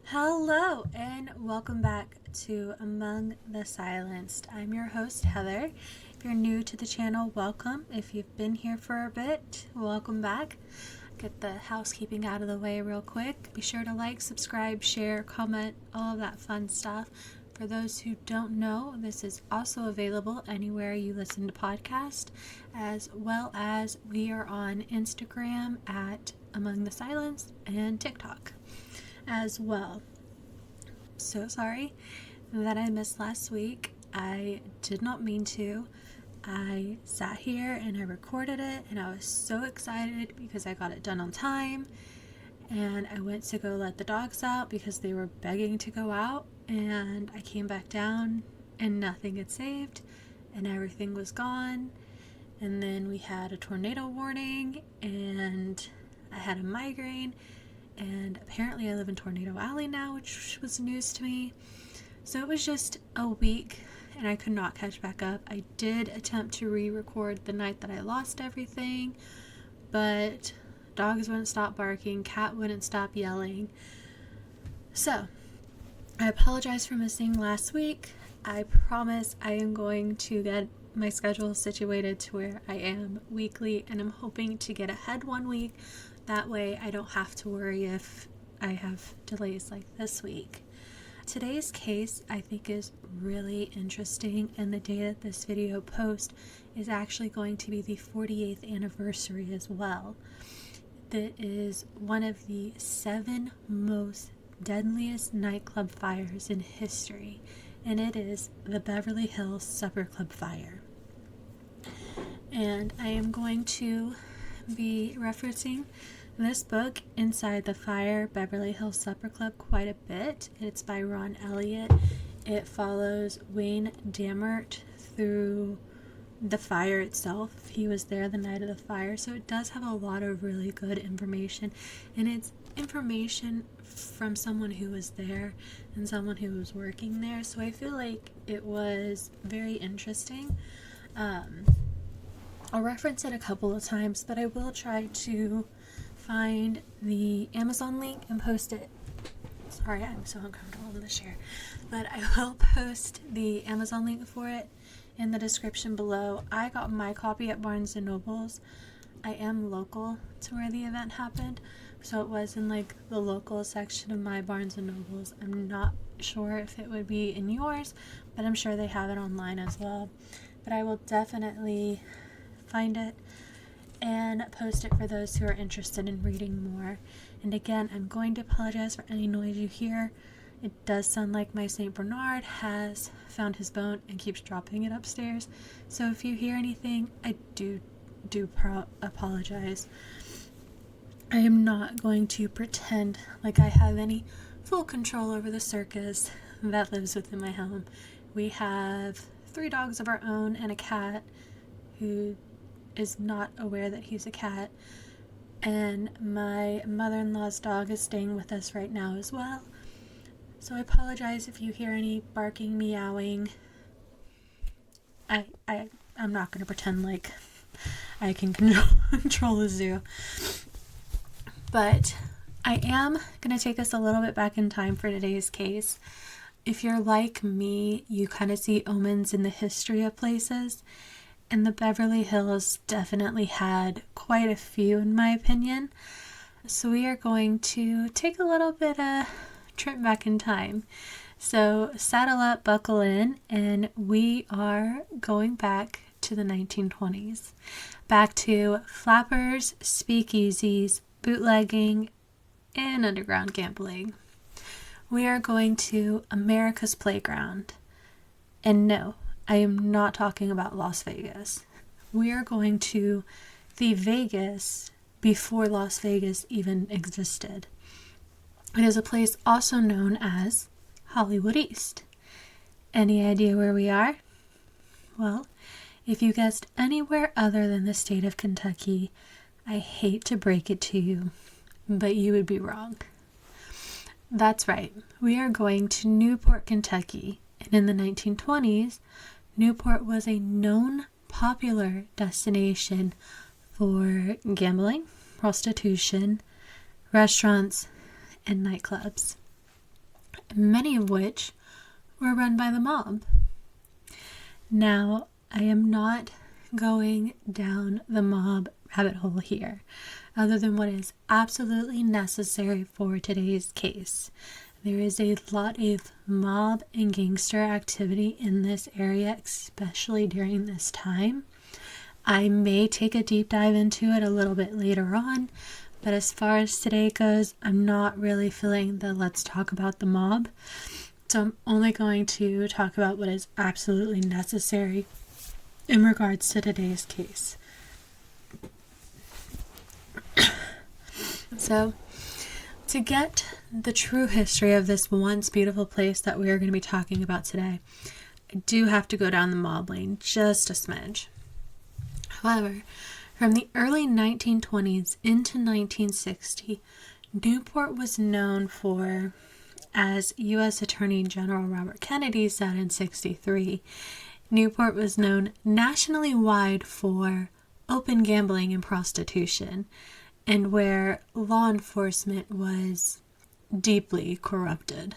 Hello and welcome back to Among the Silenced. I'm your host, Heather. If you're new to the channel, welcome. If you've been here for a bit, welcome back. Get the housekeeping out of the way real quick. Be sure to like, subscribe, share, comment, all of that fun stuff. For those who don't know, this is also available anywhere you listen to podcasts, as well as we are on Instagram at Among the Silenced and TikTok as well. So sorry that I missed last week. I did not mean to. I sat here and I recorded it and I was so excited because I got it done on time, and I went to go let the dogs out because they were begging to go out, and I came back down and nothing had saved and everything was gone. And then we had a tornado warning and I had a migraine. And apparently I live in Tornado Alley now, which was news to me. So it was just a week and I could not catch back up. I did attempt to re-record the night that I lost everything, but dogs wouldn't stop barking, cat wouldn't stop yelling. So I apologize for missing last week. I promise I am going to get my schedule situated to where I am weekly, and I'm hoping to get ahead one week. That way I don't have to worry if I have delays like this week. Today's case I think is really interesting, and the day that this video posts is actually going to be the 48th anniversary as well. That is one of the 7 most deadliest nightclub fires in history, and it is the Beverly Hills Supper Club fire. And I am going to be referencing this book, Inside the Fire, Beverly Hills Supper Club, quite a bit. It's by Ron Elliott. It follows Wayne Damert through the fire itself. He was there the night of the fire, so it does have a lot of really good information, and it's information from someone who was there and someone who was working there, so I feel like it was very interesting. I'll reference it a couple of times, but I will try to find the Amazon link and post it. Sorry, I'm so uncomfortable in this chair. But I will post the Amazon link for it in the description below. I got my copy at Barnes & Noble's. I am local to where the event happened, so it was in like the local section of my Barnes & Noble's. I'm not sure if it would be in yours, but I'm sure they have it online as well. But I will definitely find it and post it for those who are interested in reading more. And again, I'm going to apologize for any noise you hear. It does sound like my St. Bernard has found his bone and keeps dropping it upstairs. So if you hear anything, I do apologize. I am not going to pretend like I have any full control over the circus that lives within my home. We have 3 dogs of our own and a cat who is not aware that he's a cat, and my mother-in-law's dog is staying with us right now as well. So I apologize if you hear any barking, meowing. I'm not going to pretend like I can control the zoo. But I am going to take us a little bit back in time for today's case. If you're like me, you kind of see omens in the history of places. And the Beverly Hills definitely had quite a few, in my opinion. So we are going to take a little bit of trip back in time. So saddle up, buckle in, and we are going back to the 1920s. Back to flappers, speakeasies, bootlegging, and underground gambling. We are going to America's playground. And no, I am not talking about Las Vegas. We are going to the Vegas before Las Vegas even existed. It is a place also known as Hollywood East. Any idea where we are? Well, if you guessed anywhere other than the state of Kentucky, I hate to break it to you, but you would be wrong. That's right. We are going to Newport, Kentucky. And in the 1920s, Newport was a known popular destination for gambling, prostitution, restaurants, and nightclubs. many of which were run by the mob. Now, I am not going down the mob rabbit hole here, other than what is absolutely necessary for today's case. There is a lot of mob and gangster activity in this area, especially during this time. I may take a deep dive into it a little bit later on, but as far as today goes, I'm not really feeling the let's talk about the mob. So I'm only going to talk about what is absolutely necessary in regards to today's case. So, to get the true history of this once beautiful place that we are going to be talking about today, I do have to go down the mob lane just a smidge. However, from the early 1920s into 1960, Newport was known for, as U.S. Attorney General Robert Kennedy said in 1963, Newport was known nationally wide for open gambling and prostitution, and where law enforcement was deeply corrupted.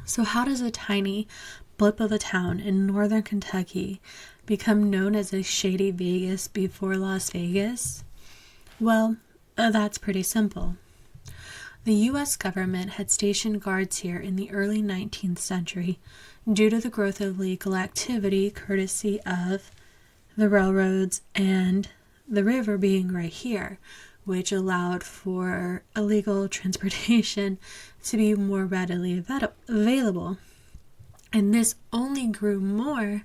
So how does a tiny blip of a town in northern Kentucky become known as a shady Vegas before Las Vegas? Well, that's pretty simple. The U.S. government had stationed guards here in the early 19th century due to the growth of legal activity courtesy of the railroads and the river being right here, which allowed for illegal transportation to be more readily available. And this only grew more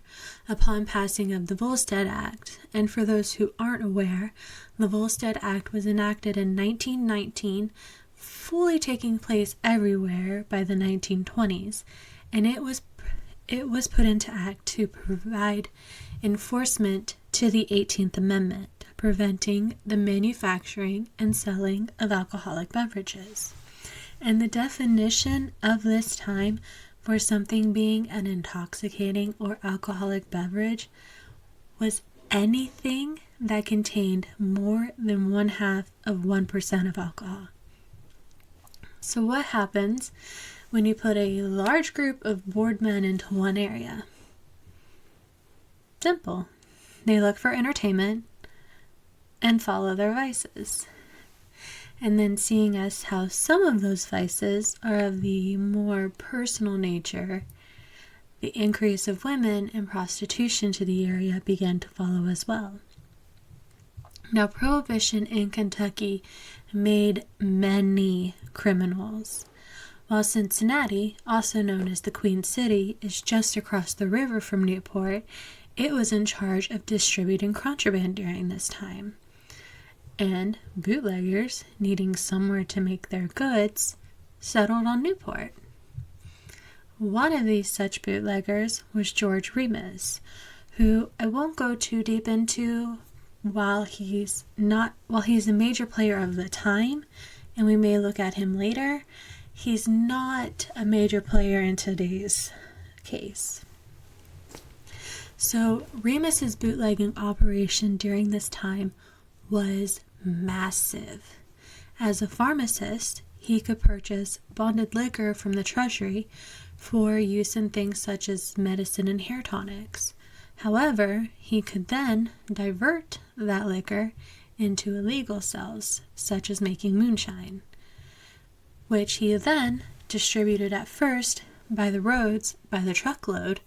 upon passing of the Volstead Act. And for those who aren't aware, the Volstead Act was enacted in 1919, fully taking place everywhere by the 1920s, and it was put into act to provide enforcement to the 18th Amendment, preventing the manufacturing and selling of alcoholic beverages. And the definition of this time for something being an intoxicating or alcoholic beverage was anything that contained more than 0.5% of alcohol. So what happens when you put a large group of bored men into one area? Simple. They look for entertainment and follow their vices. And then seeing as how some of those vices are of the more personal nature, the increase of women and prostitution to the area began to follow as well. Now, Prohibition in Kentucky made many criminals, while Cincinnati, also known as the Queen City, is just across the river from Newport. It was in charge of distributing contraband during this time. And bootleggers, needing somewhere to make their goods, settled on Newport. One of these such bootleggers was George Remus, who I won't go too deep into while he's a major player of the time, and we may look at him later. He's not a major player in today's case. So Remus's bootlegging operation during this time was massive. As a pharmacist, he could purchase bonded liquor from the treasury for use in things such as medicine and hair tonics. However, he could then divert that liquor into illegal sales, such as making moonshine, which he then distributed at first by the roads by the truckload,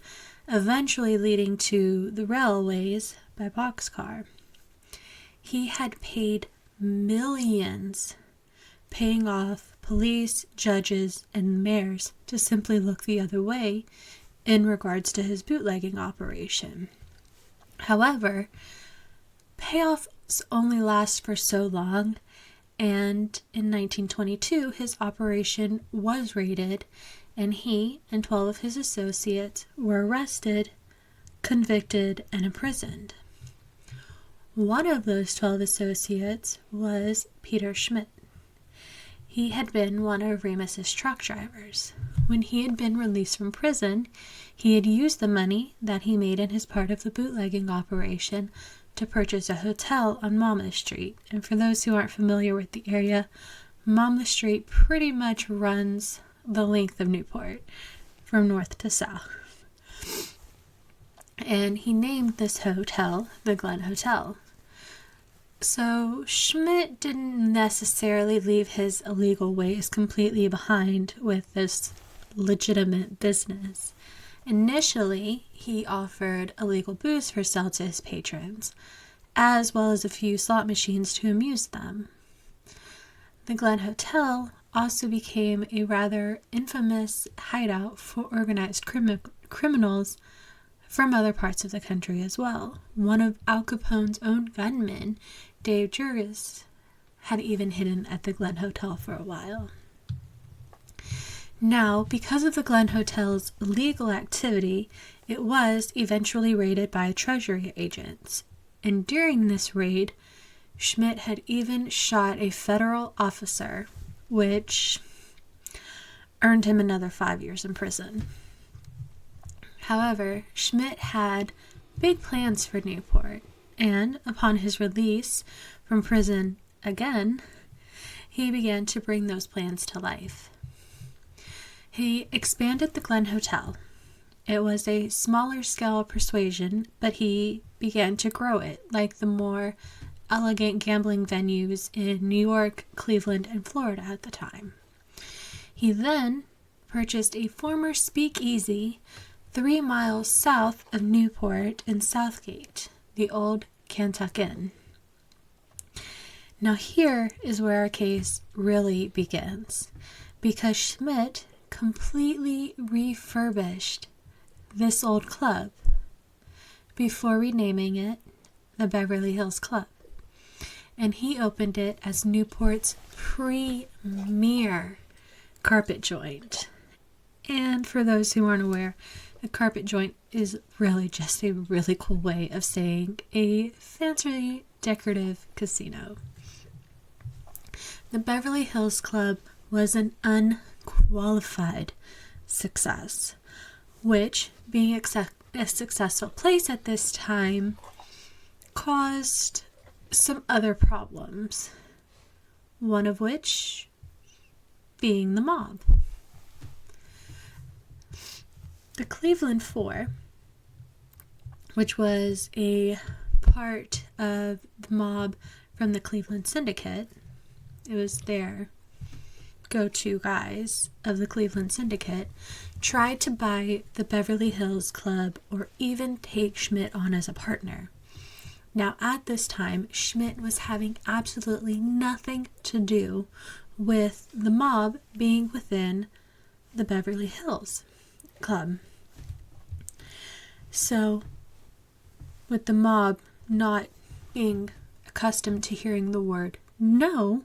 eventually leading to the railways by boxcar. He had paid millions, paying off police, judges, and mayors to simply look the other way in regards to his bootlegging operation. However, payoffs only last for so long, and in 1922 his operation was raided, and he and 12 of his associates were arrested, convicted, and imprisoned. One of those 12 associates was Peter Schmidt. He had been one of Remus's truck drivers. When he had been released from prison, he had used the money that he made in his part of the bootlegging operation to purchase a hotel on Monmouth Street. And for those who aren't familiar with the area, Monmouth Street pretty much runs the length of Newport from north to south. And he named this hotel the Glen Hotel. So Schmidt didn't necessarily leave his illegal ways completely behind with this legitimate business. Initially, he offered illegal booze for sale to his patrons, as well as a few slot machines to amuse them. The Glen Hotel also became a rather infamous hideout for organized criminals from other parts of the country as well. One of Al Capone's own gunmen, Dave Jurgis, had even hidden at the Glen Hotel for a while. Now, because of the Glen Hotel's illegal activity, it was eventually raided by Treasury agents. And during this raid, Schmidt had even shot a federal officer, which earned him another 5 years in prison. However, Schmidt had big plans for Newport, and upon his release from prison again, he began to bring those plans to life. He expanded the Glen Hotel. It was a smaller scale persuasion, but he began to grow it like the more elegant gambling venues in New York, Cleveland, and Florida at the time. He then purchased a former speakeasy 3 miles south of Newport in Southgate, the old Kentuck Inn. Now here is where our case really begins, because Schmidt completely refurbished this old club before renaming it the Beverly Hills Club. And he opened it as Newport's premier carpet joint. And for those who aren't aware, a carpet joint is really just a really cool way of saying a fancy decorative casino. The Beverly Hills Club was an unqualified success, which, being a successful place at this time, caused some other problems, one of which being the mob. The Cleveland Four, which was a part of the mob from the Cleveland Syndicate, it was their go-to guys of the Cleveland Syndicate, tried to buy the Beverly Hills Club or even take Schmidt on as a partner. Now, at this time, Schmidt was having absolutely nothing to do with the mob being within the Beverly Hills Club. So, with the mob not being accustomed to hearing the word no,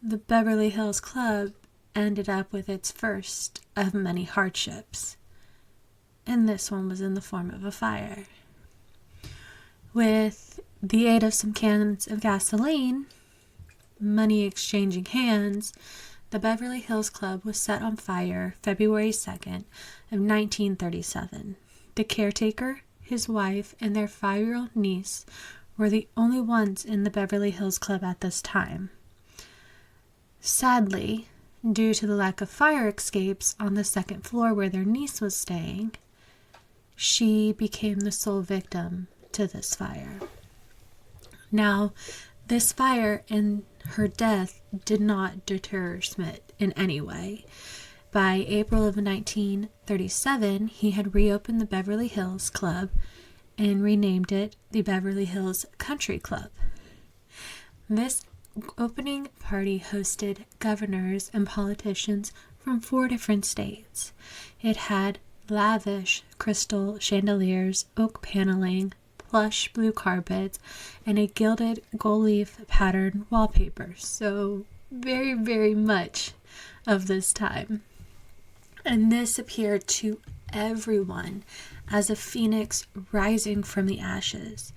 the Beverly Hills Club ended up with its first of many hardships. And this one was in the form of a fire. With the aid of some cans of gasoline, money exchanging hands, the Beverly Hills Club was set on fire February 2nd of 1937. The caretaker, his wife, and their 5-year-old niece were the only ones in the Beverly Hills Club at this time. Sadly, due to the lack of fire escapes on the second floor where their niece was staying, she became the sole victim to this fire. Now, this fire and her death did not deter Schmidt in any way. By April of 1937, he had reopened the Beverly Hills Club and renamed it the Beverly Hills Country Club. This opening party hosted governors and politicians from 4 different states. It had lavish crystal chandeliers, oak paneling, plush blue carpets, and a gilded gold leaf pattern wallpaper. So very, very much of this time. And this appeared to everyone as a phoenix rising from the ashes,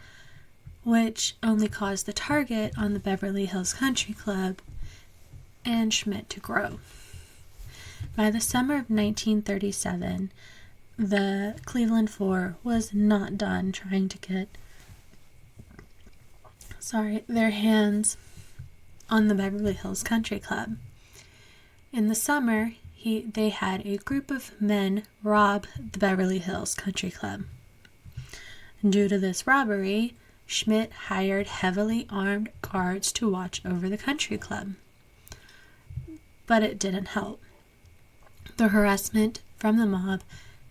which only caused the target on the Beverly Hills Country Club and Schmidt to grow. By the summer of 1937, the Cleveland Four was not done trying to get their hands on the Beverly Hills Country Club. In the summer, they had a group of men rob the Beverly Hills Country Club. Due to this robbery, Schmidt hired heavily armed guards to watch over the country club. But it didn't help. The harassment from the mob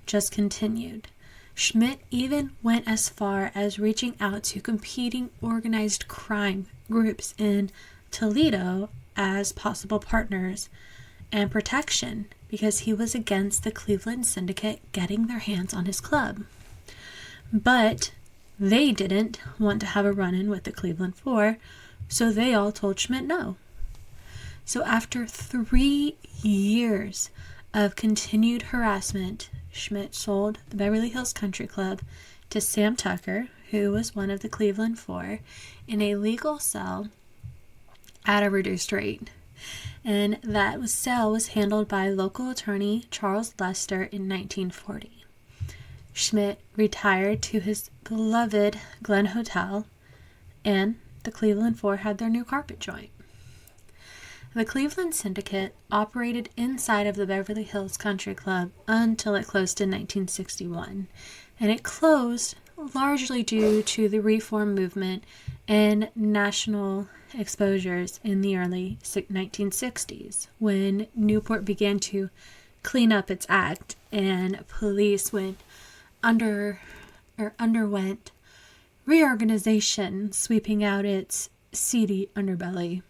just continued. Schmidt even went as far as reaching out to competing organized crime groups in Toledo as possible partners and protection because he was against the Cleveland Syndicate getting their hands on his club. But they didn't want to have a run-in with the Cleveland Four, so they all told Schmidt no. So after 3 years of continued harassment, Schmidt sold the Beverly Hills Country Club to Sam Tucker, who was one of the Cleveland Four, in a legal sale at a reduced rate. And that sale was handled by local attorney Charles Lester in 1940. Schmidt retired to his beloved Glen Hotel, and the Cleveland Four had their new carpet joint. The Cleveland Syndicate operated inside of the Beverly Hills Country Club until it closed in 1961, and it closed largely due to the reform movement and national exposures in the early 1960s, when Newport began to clean up its act and police underwent reorganization, sweeping out its seedy underbelly.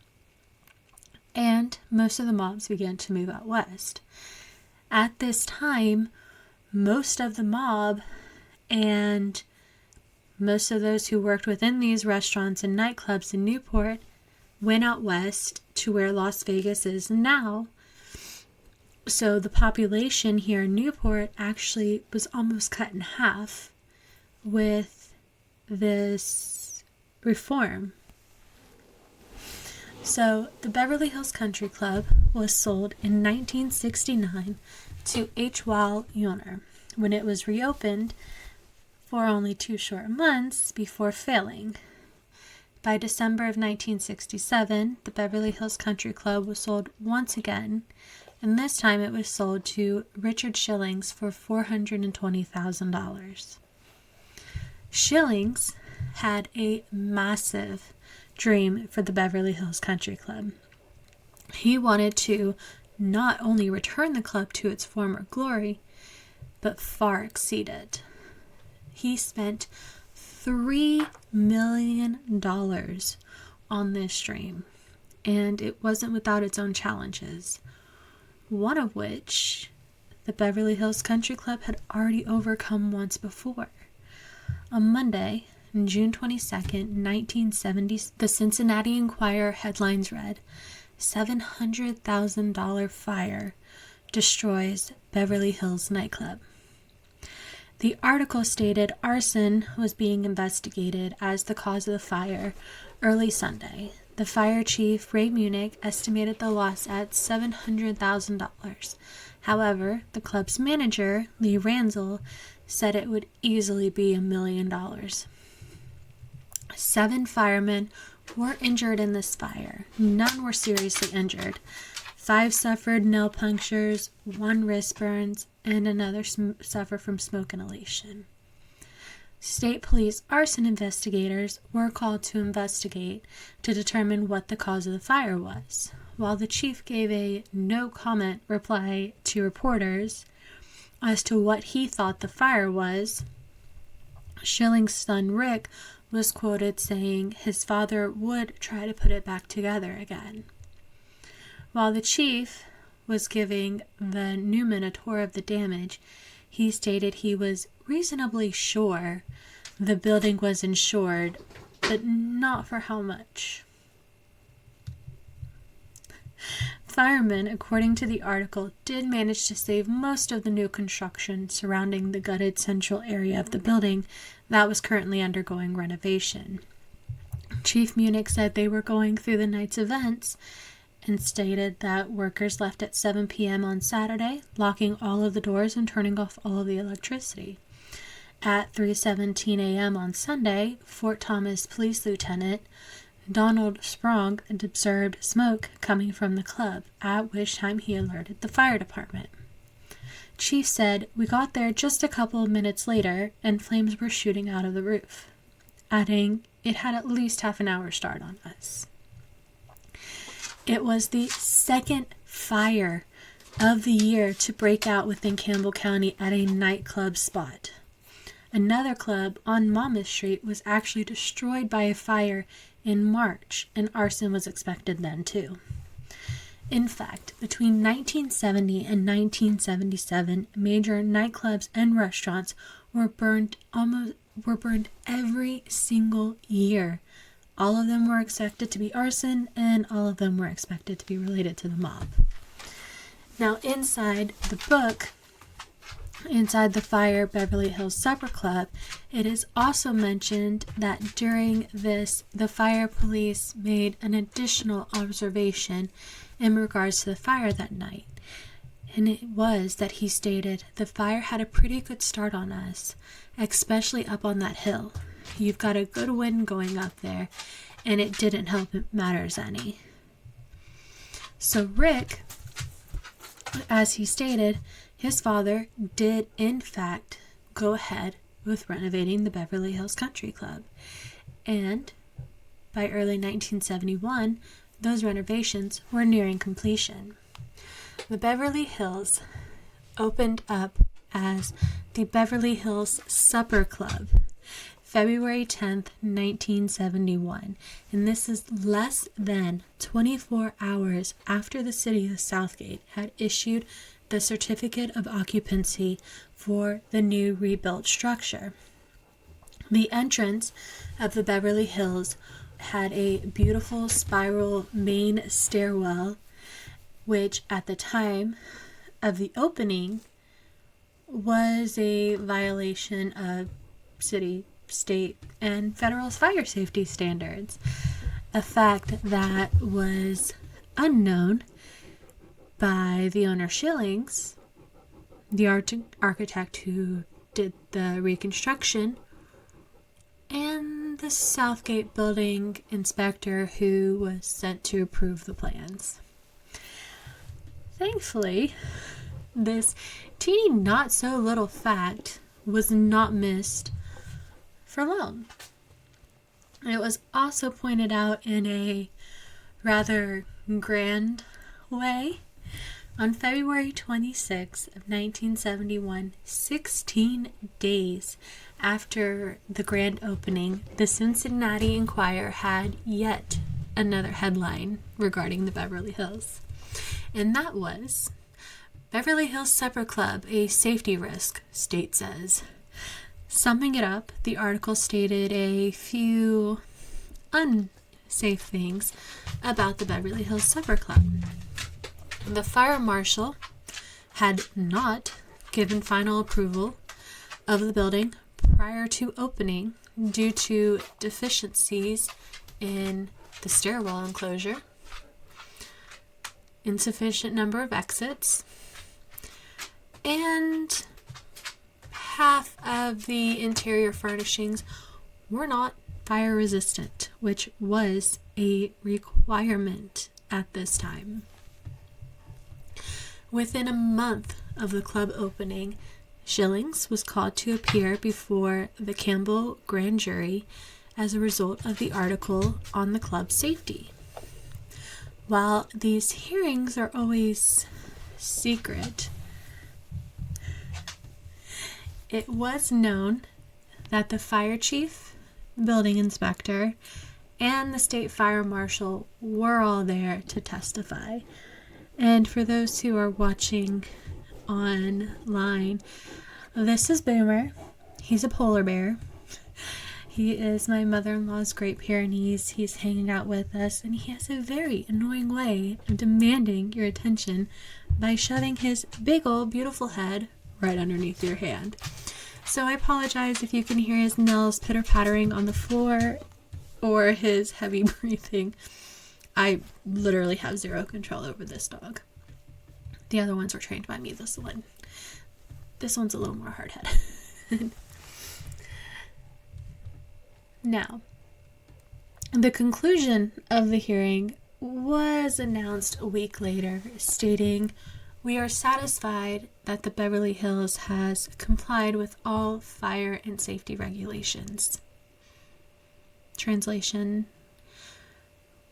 And most of the mobs began to move out west. At this time, most of the mob and most of those who worked within these restaurants and nightclubs in Newport went out west to where Las Vegas is now. So the population here in Newport actually was almost cut in half with this reform. So the Beverly Hills Country Club was sold in 1969 to H. Weil Ullner when it was reopened for only 2 short months before failing. By December of 1967, the Beverly Hills Country Club was sold once again, and this time it was sold to Richard Schillings for $420,000. Schillings had a massive dream for the Beverly Hills Country Club. He wanted to not only return the club to its former glory, but far exceed it. He spent $3 million on this dream, and it wasn't without its own challenges, one of which the Beverly Hills Country Club had already overcome once before. On Monday, June 22nd, 1970, the Cincinnati Enquirer headlines read, $700,000 fire destroys Beverly Hills nightclub. The article stated arson was being investigated as the cause of the fire early Sunday. The fire chief, Ray Munich, estimated the loss at $700,000. However, the club's manager, Lee Ranzel, said it would easily be $1 million. 7 firemen were injured in this fire. None were seriously injured. 5 suffered nail punctures, 1 wrist burns, and another suffered from smoke inhalation. State police arson investigators were called to investigate to determine what the cause of the fire was. While the chief gave a no-comment reply to reporters as to what he thought the fire was, Schilling's son Rick was quoted saying his father would try to put it back together again. While the chief was giving the Newman a tour of the damage, he stated he was reasonably sure the building was insured, but not for how much. Firemen, according to the article, did manage to save most of the new construction surrounding the gutted central area of the building that was currently undergoing renovation. Chief Munich said they were going through the night's events and stated that workers left at 7 p.m. on Saturday, locking all of the doors and turning off all of the electricity. At 3:17 a.m. on Sunday, Fort Thomas Police Lieutenant Donald sprung and observed smoke coming from the club, at which time he alerted the fire department. Chief said, "We got there just a couple of minutes later, and flames were shooting out of the roof," adding, "It had at least half an hour start on us." It was the second fire of the year to break out within Campbell County at a nightclub spot. Another club on Monmouth Street was actually destroyed by a fire in March, and arson was expected then too. In fact, between 1970 and 1977, major nightclubs and restaurants were burned every single year. All of them were expected to be arson, and all of them were expected to be related to the mob. Now, inside the book, inside the Fire Beverly Hills Supper Club, it is also mentioned that during this, the fire police made an additional observation in regards to the fire that night. And it was that he stated, "The fire had a pretty good start on us, especially up on that hill. You've got a good wind going up there, and it didn't help matters any." So Rick, as he stated, his father did in fact go ahead with renovating the Beverly Hills Country Club. And by early 1971, those renovations were nearing completion. The Beverly Hills opened up as the Beverly Hills Supper Club February 10th, 1971, and this is less than 24 hours after the city of Southgate had issued the certificate of occupancy for the new rebuilt structure. The entrance of the Beverly Hills had a beautiful spiral main stairwell, which at the time of the opening was a violation of city, state, and federal fire safety standards, a fact that was unknown by the owner Schillings, the architect who did the reconstruction, and the Southgate building inspector who was sent to approve the plans. Thankfully, this teeny not so little fact was not missed for long. It was also pointed out in a rather grand way. On February 26 of 1971, 16 days after the grand opening, the Cincinnati Enquirer had yet another headline regarding the Beverly Hills. And that was, "Beverly Hills Supper Club, a safety risk, state says." Summing it up, the article stated a few unsafe things about the Beverly Hills Supper Club. The fire marshal had not given final approval of the building prior to opening due to deficiencies in the stairwell enclosure, insufficient number of exits, and half of the interior furnishings were not fire resistant, which was a requirement at this time. Within a month of the club opening, Schillings was called to appear before the Campbell grand jury as a result of the article on the club's safety. While these hearings are always secret, it was known that the fire chief, building inspector, and the state fire marshal were all there to testify. And for those who are watching online, this is Boomer. He's a polar bear. He is my mother-in-law's Great Pyrenees. He's hanging out with us, and he has a very annoying way of demanding your attention by shoving his big old beautiful head right underneath your hand. So I apologize if you can hear his nails pitter-pattering on the floor or his heavy breathing. I literally have zero control over this dog. The other ones were trained by me. This one's a little more hard-headed. Now, The conclusion of the hearing was announced a week later, stating, "We are satisfied that the Beverly Hills has complied with all fire and safety regulations." Translation: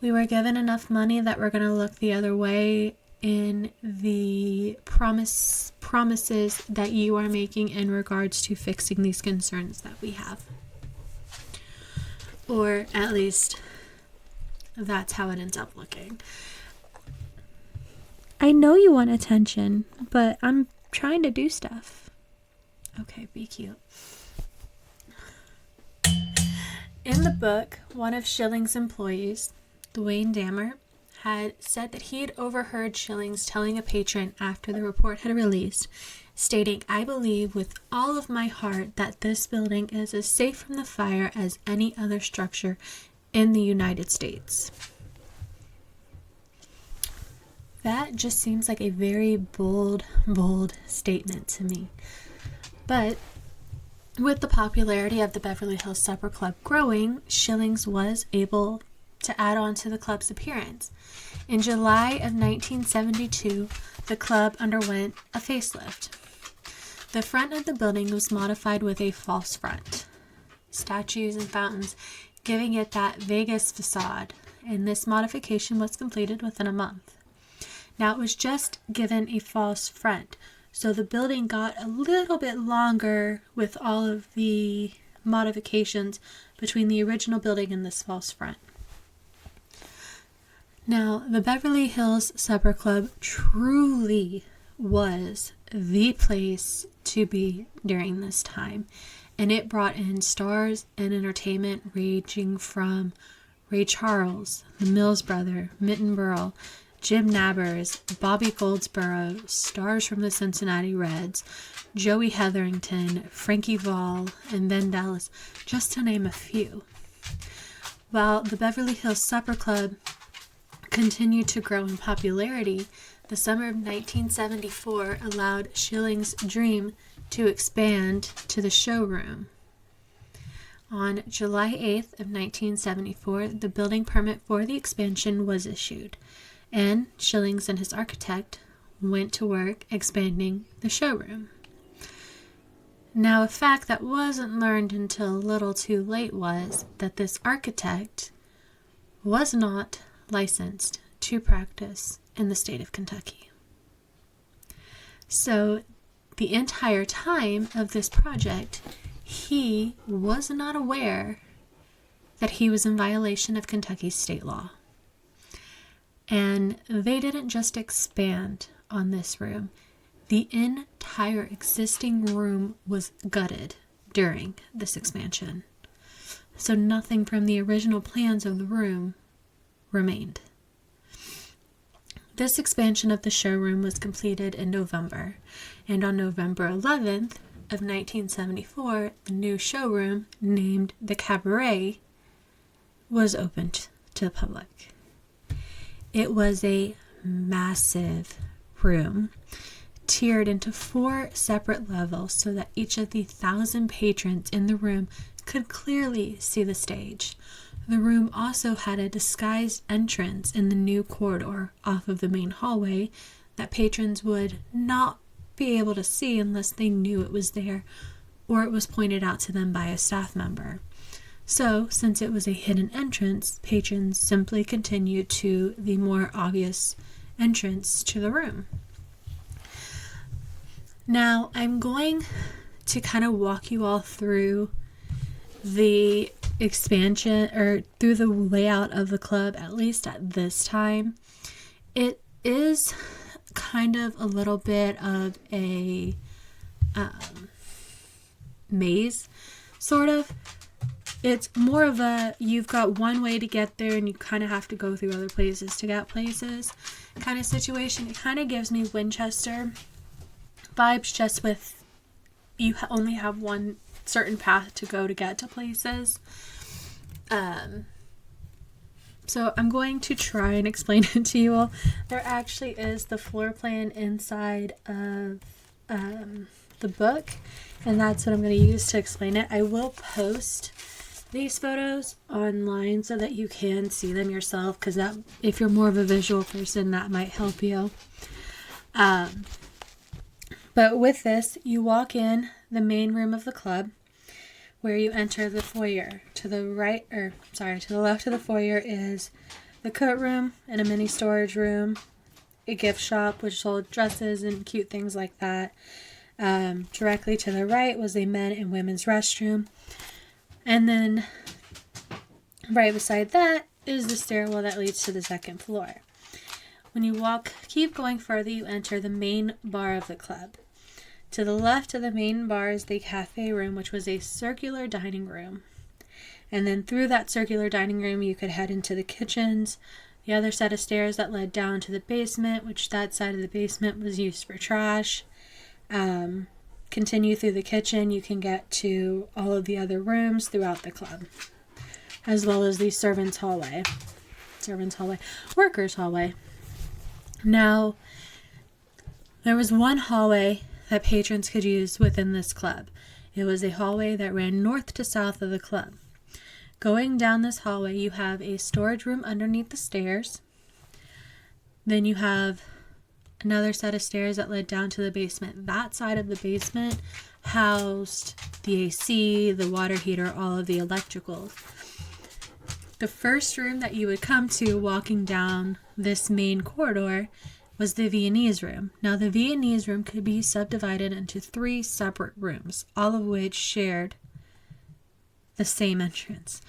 we were given enough money that we're going to look the other way in the promises that you are making in regards to fixing these concerns that we have. Or at least that's how it ends up looking. I know you want attention, but I'm trying to do stuff. Okay, be cute. In the book, one of Schilling's employees, Dwayne Dammer, had said that he had overheard Schillings telling a patron after the report had released, stating, "I believe with all of my heart that this building is as safe from the fire as any other structure in the United States." That just seems like a very bold statement to me. But with the popularity of the Beverly Hills Supper Club growing, Schillings was able to add on to the club's appearance. In July of 1972, the club underwent a facelift. The front of the building was modified with a false front, statues and fountains, giving it that Vegas facade, and this modification was completed within a month. Now, it was just given a false front, so the building got a little bit longer with all of the modifications between the original building and this false front. Now, the Beverly Hills Supper Club truly was the place to be during this time, and it brought in stars and entertainment ranging from Ray Charles, the Mills Brother, Mitten Burrell, Jim Nabbers, Bobby Goldsboro, stars from the Cincinnati Reds, Joey Hetherington, Frankie Vall, and Ben Dallas, just to name a few. While the Beverly Hills Supper Club continued to grow in popularity, the summer of 1974 allowed Schilling's dream to expand to the showroom. On July 8th of 1974, the building permit for the expansion was issued, and Schillings and his architect went to work expanding the showroom. Now, a fact that wasn't learned until a little too late was that this architect was not licensed to practice in the state of Kentucky. So, the entire time of this project, he was not aware that he was in violation of Kentucky's state law. And they didn't just expand on this room. The entire existing room was gutted during this expansion. So nothing from the original plans of the room remained. This expansion of the showroom was completed in November, and on November 11th of 1974, the new showroom, named the Cabaret, was opened to the public. It was a massive room, tiered into 4 separate levels so that each of the 1,000 patrons in the room could clearly see the stage. The room also had a disguised entrance in the new corridor off of the main hallway that patrons would not be able to see unless they knew it was there or it was pointed out to them by a staff member. So, since it was a hidden entrance, patrons simply continued to the more obvious entrance to the room. Now, I'm going to kind of walk you all through the expansion or through the layout of the club, at least at this time. It is kind of a little bit of a maze, sort of. It's more of a, you've got one way to get there and you kind of have to go through other places to get places kind of situation. It kind of gives me Winchester vibes, just with you only have one certain path to go to get to places. So I'm going to try and explain it to you all. There actually is the floor plan inside of the book, and that's what I'm going to use to explain it. I will post these photos online so that you can see them yourself, because that, if you're more of a visual person, that might help you. But with this, you walk in the main room of the club, where you enter the foyer. To the left of the foyer is the coat room and a mini storage room, a gift shop which sold dresses and cute things like that. Directly to the right was a men and women's restroom. And then right beside that is the stairwell that leads to the second floor. When you keep going further, you enter the main bar of the club. To the left of the main bar is the cafe room, which was a circular dining room. And then through that circular dining room, you could head into the kitchens, the other set of stairs that led down to the basement, which that side of the basement was used for trash. Continue through the kitchen, you can get to all of the other rooms throughout the club, as well as the workers' hallway. Now, there was one hallway that patrons could use within this club. It was a hallway that ran north to south of the club. Going down this hallway, you have a storage room underneath the stairs. Then you have another set of stairs that led down to the basement. That side of the basement housed the AC, the water heater, all of the electricals. The first room that you would come to walking down this main corridor was the Viennese room. Now, the Viennese room could be subdivided into 3 separate rooms, all of which shared the same entrance.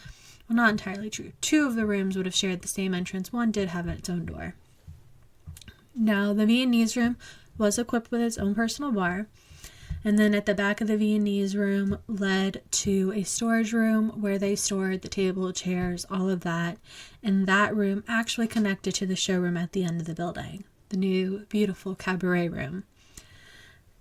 Well, not entirely true. 2 of the rooms would have shared the same entrance. 1 did have its own door. Now, the Viennese room was equipped with its own personal bar, and then at the back of the Viennese room led to a storage room where they stored the table, chairs, all of that, and that room actually connected to the showroom at the end of the building, the new beautiful cabaret room.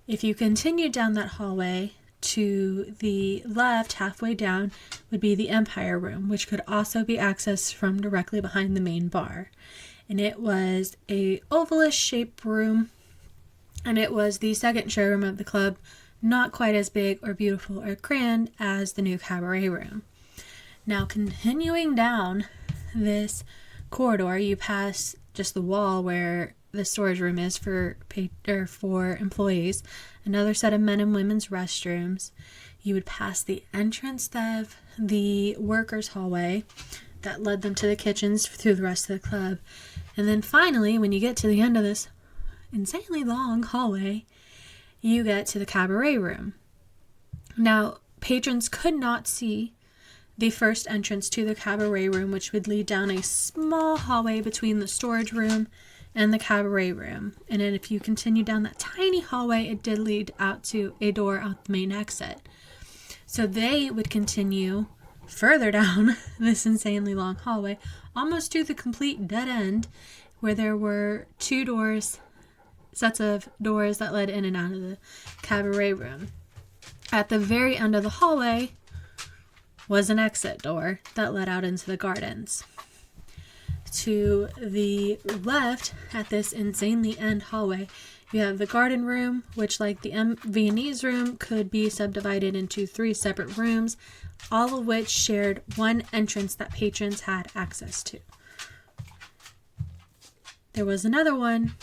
If you continue down that hallway, to the left, halfway down, would be the Empire room, which could also be accessed from directly behind the main bar. And it was a ovalish shaped room, and it was the second showroom of the club, not quite as big or beautiful or grand as the new cabaret room. Now, continuing down this corridor, you pass just the wall where the storage room is for employees, another set of men and women's restrooms. You would pass the entrance of the workers' hallway that led them to the kitchens through the rest of the club. And then finally, when you get to the end of this insanely long hallway, you get to the cabaret room. Now, patrons could not see the first entrance to the cabaret room, which would lead down a small hallway between the storage room and the cabaret room. And then if you continue down that tiny hallway, it did lead out to a door out the main exit. So they would continue further down this insanely long hallway, almost to the complete dead end, where there were 2 sets of doors that led in and out of the cabaret room. At the very end of the hallway was an exit door that led out into the gardens. To the left, at this insanely end hallway, you have the garden room, which, like the Viennese room, could be subdivided into 3 separate rooms, all of which shared one entrance that patrons had access to. There was another one,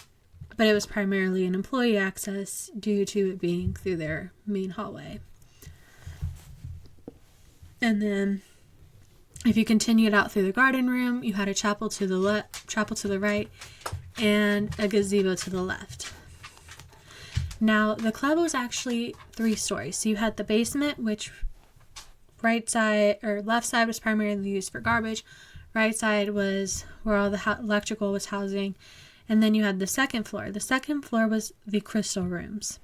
but it was primarily an employee access due to it being through their main hallway. And then if you continued out through the garden room, you had a chapel to the right, and a gazebo to the left. Now, the club was actually 3 stories. So you had the basement, which left side was primarily used for garbage. Right side was where all the electrical was housing. And then you had the second floor. The second floor was the crystal rooms.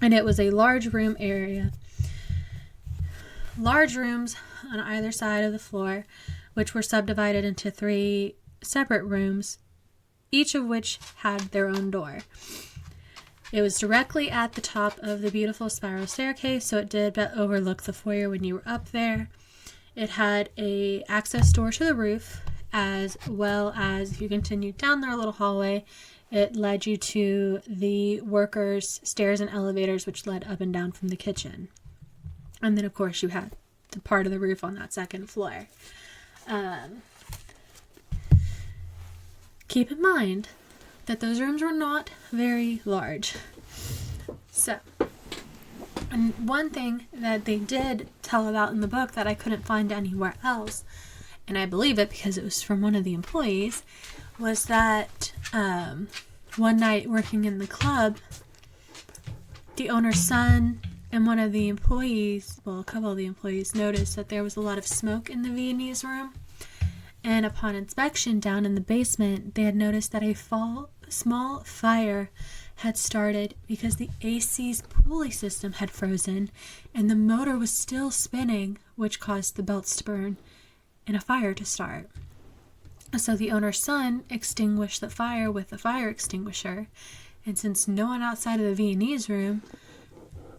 And it was a large room area. Large rooms on either side of the floor, which were subdivided into 3 separate rooms, each of which had their own door. It was directly at the top of the beautiful spiral staircase, so it did overlook the foyer when you were up there. It had a access door to the roof, as well as if you continued down their little hallway, it led you to the workers' stairs and elevators, which led up and down from the kitchen. And then, of course, you had the part of the roof on that second floor. Keep in mind that those rooms were not very large. So, and one thing that they did tell about in the book that I couldn't find anywhere else, and I believe it because it was from one of the employees, was that one night working in the club, the owner's son and one of the employees, well, a couple of the employees, noticed that there was a lot of smoke in the Viennese room. And upon inspection down in the basement, they had noticed that a small fire had started because the AC's pulley system had frozen and the motor was still spinning, which caused the belts to burn and a fire to start. So the owner's son extinguished the fire with a fire extinguisher, and since no one outside of the Viennese room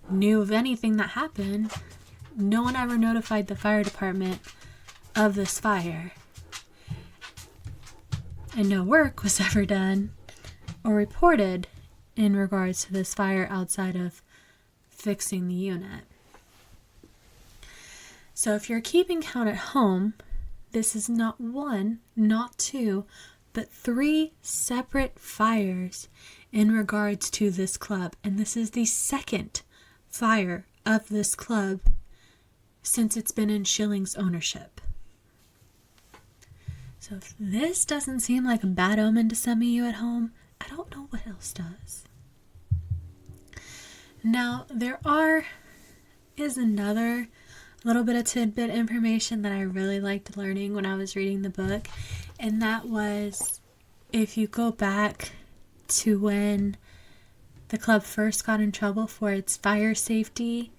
knew of anything that happened, no one ever notified the fire department of this fire. And no work was ever done or reported in regards to this fire outside of fixing the unit. So if you're keeping count at home, this is not one, not two, but 3 separate fires in regards to this club. And this is the second fire of this club since it's been in Schilling's ownership. So if this doesn't seem like a bad omen to some of you at home, I don't know what else does. Now, there is another little bit of tidbit information that I really liked learning when I was reading the book, and that was, if you go back to when the club first got in trouble for its fire safety,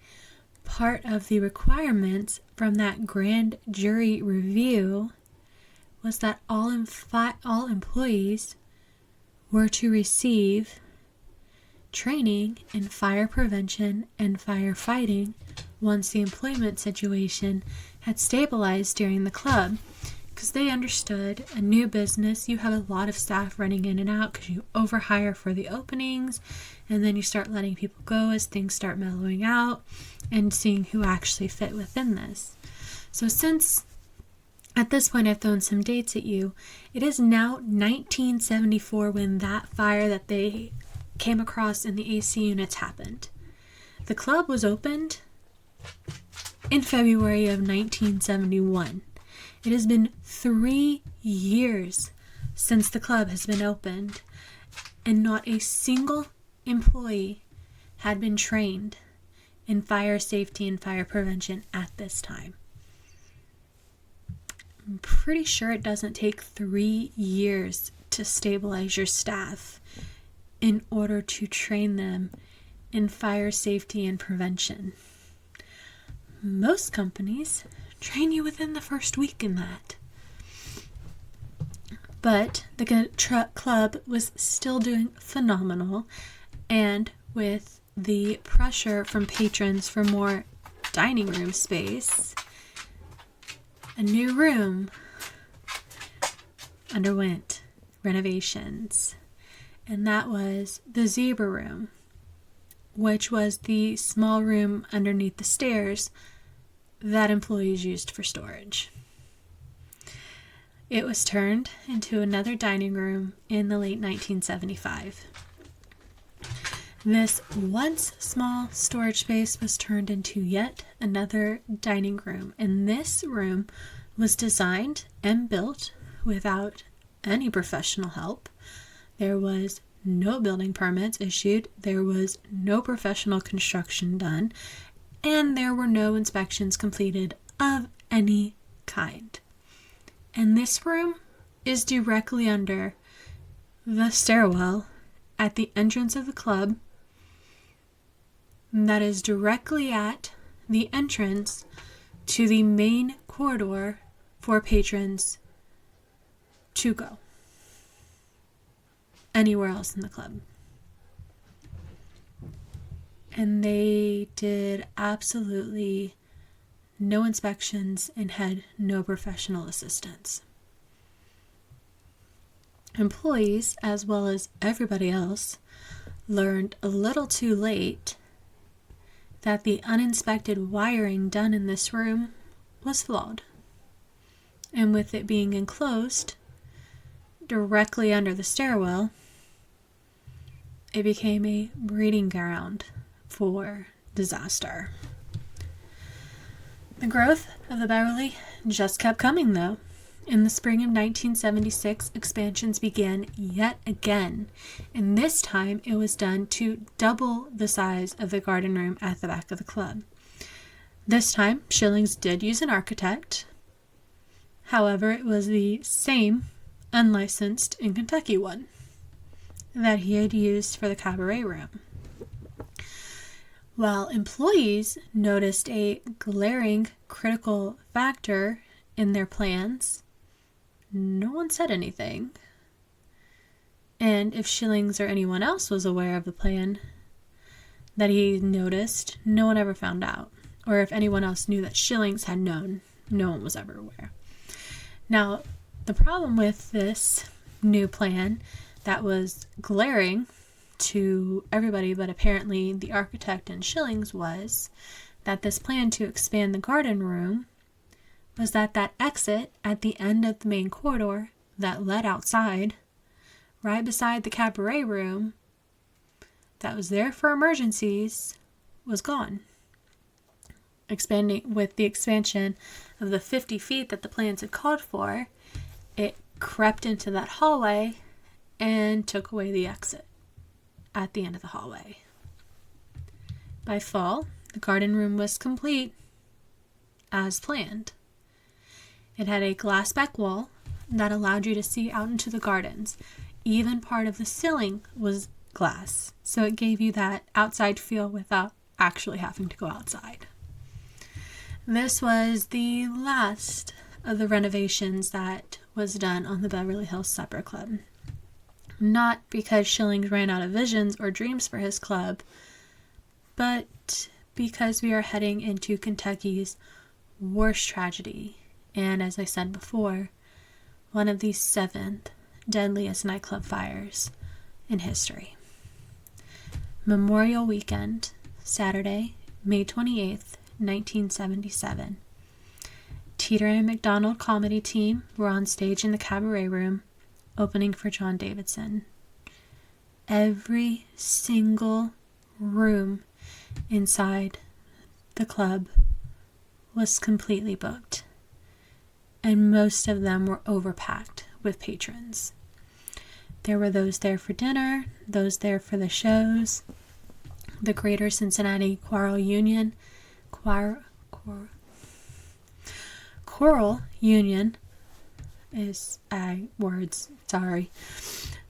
part of the requirements from that grand jury review was that all employees were to receive training in fire prevention and firefighting once the employment situation had stabilized during the club, because they understood a new business, you have a lot of staff running in and out because you overhire for the openings, and then you start letting people go as things start mellowing out and seeing who actually fit within this. So since at this point I've thrown some dates at you, it is now 1974 when that fire that they came across in the AC units happened. The club was opened in February of 1971. It has been 3 years since the club has been opened, and not a single employee had been trained in fire safety and fire prevention at this time. I'm pretty sure it doesn't take 3 years to stabilize your staff in order to train them in fire safety and prevention. Most companies train you within the first week in that. But the club was still doing phenomenal, and with the pressure from patrons for more dining room space, a new room underwent renovations, and that was the Zebra Room, which was the small room underneath the stairs that employees used for storage. It was turned into another dining room in the late 1975. This once small storage space was turned into yet another dining room, and this room was designed and built without any professional help. There was no building permits issued, there was no professional construction done, and there were no inspections completed of any kind. And this room is directly under the stairwell at the entrance of the club. That is directly at the entrance to the main corridor for patrons to go anywhere else in the club. And they did absolutely no inspections and had no professional assistance. Employees, as well as everybody else, learned a little too late that the uninspected wiring done in this room was flawed. And with it being enclosed directly under the stairwell, it became a breeding ground for disaster. The growth of the Beverly just kept coming, though. In the spring of 1976, expansions began yet again, and this time it was done to double the size of the garden room at the back of the club. This time, Schillings did use an architect. However, it was the same unlicensed in Kentucky one that he had used for the cabaret room. While employees noticed a glaring critical factor in their plans, no one said anything. And if Schillings or anyone else was aware of the plan that he noticed, no one ever found out. Or if anyone else knew that Schillings had known, no one was ever aware. Now, the problem with this new plan that was glaring to everybody, but apparently the architect and Schillings, was that this plan to expand the garden room was that exit at the end of the main corridor that led outside, right beside the cabaret room that was there for emergencies, was gone. With the expansion of the 50 feet that the plans had called for, it crept into that hallway and took away the exit at the end of the hallway. By fall, the garden room was complete as planned. It had a glass back wall that allowed you to see out into the gardens. Even part of the ceiling was glass, so it gave you that outside feel without actually having to go outside. This was the last of the renovations that was done on the Beverly Hills Supper Club. Not because Schillings ran out of visions or dreams for his club, but because we are heading into Kentucky's worst tragedy, and as I said before, one of the 7th deadliest nightclub fires in history. Memorial Weekend, Saturday, May 28th, 1977. Teeter and McDonald comedy team were on stage in the cabaret room, opening for John Davidson. Every single room inside the club was completely booked, and most of them were overpacked with patrons. There were those there for dinner, those there for the shows. The Greater Cincinnati Choral Union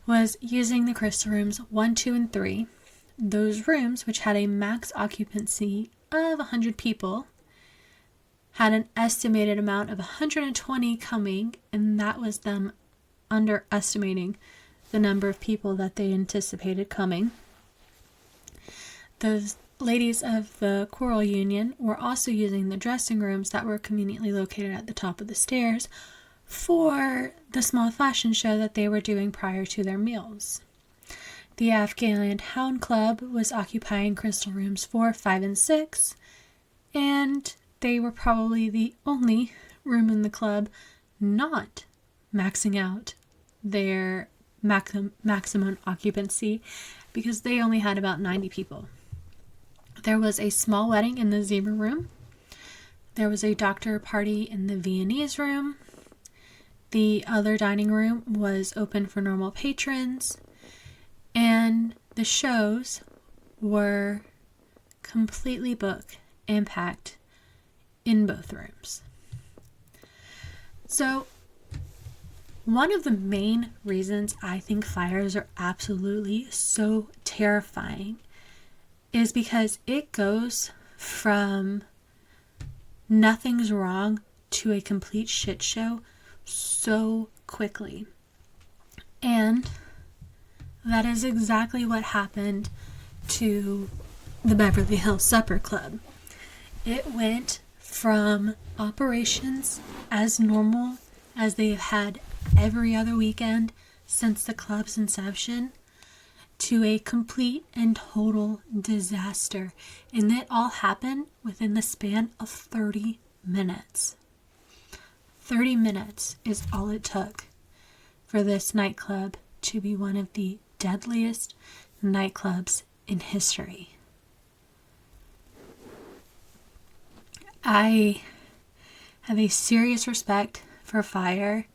was using the Crystal Rooms 1, 2, and 3. Those rooms, which had a max occupancy of 100 people, had an estimated amount of 120 coming, and that was them underestimating the number of people that they anticipated coming. Those ladies of the Choral Union were also using the dressing rooms that were conveniently located at the top of the stairs for the small fashion show that they were doing prior to their meals. The Afghan Hound Club was occupying Crystal Rooms 4, 5, and 6, and they were probably the only room in the club not maxing out their maximum occupancy, because they only had about 90 people. There was a small wedding in the Zebra Room. There was a doctor party in the Viennese Room. The other dining room was open for normal patrons. And the shows were completely booked and packed in both rooms. So, one of the main reasons I think fires are absolutely so terrifying is because it goes from nothing's wrong to a complete shit show so quickly. And that is exactly what happened to the Beverly Hills Supper Club. It went from operations as normal as they've had every other weekend since the club's inception to a complete and total disaster. And it all happened within the span of 30 minutes. 30 minutes is all it took for this nightclub to be one of the deadliest nightclubs in history. I have a serious respect for fire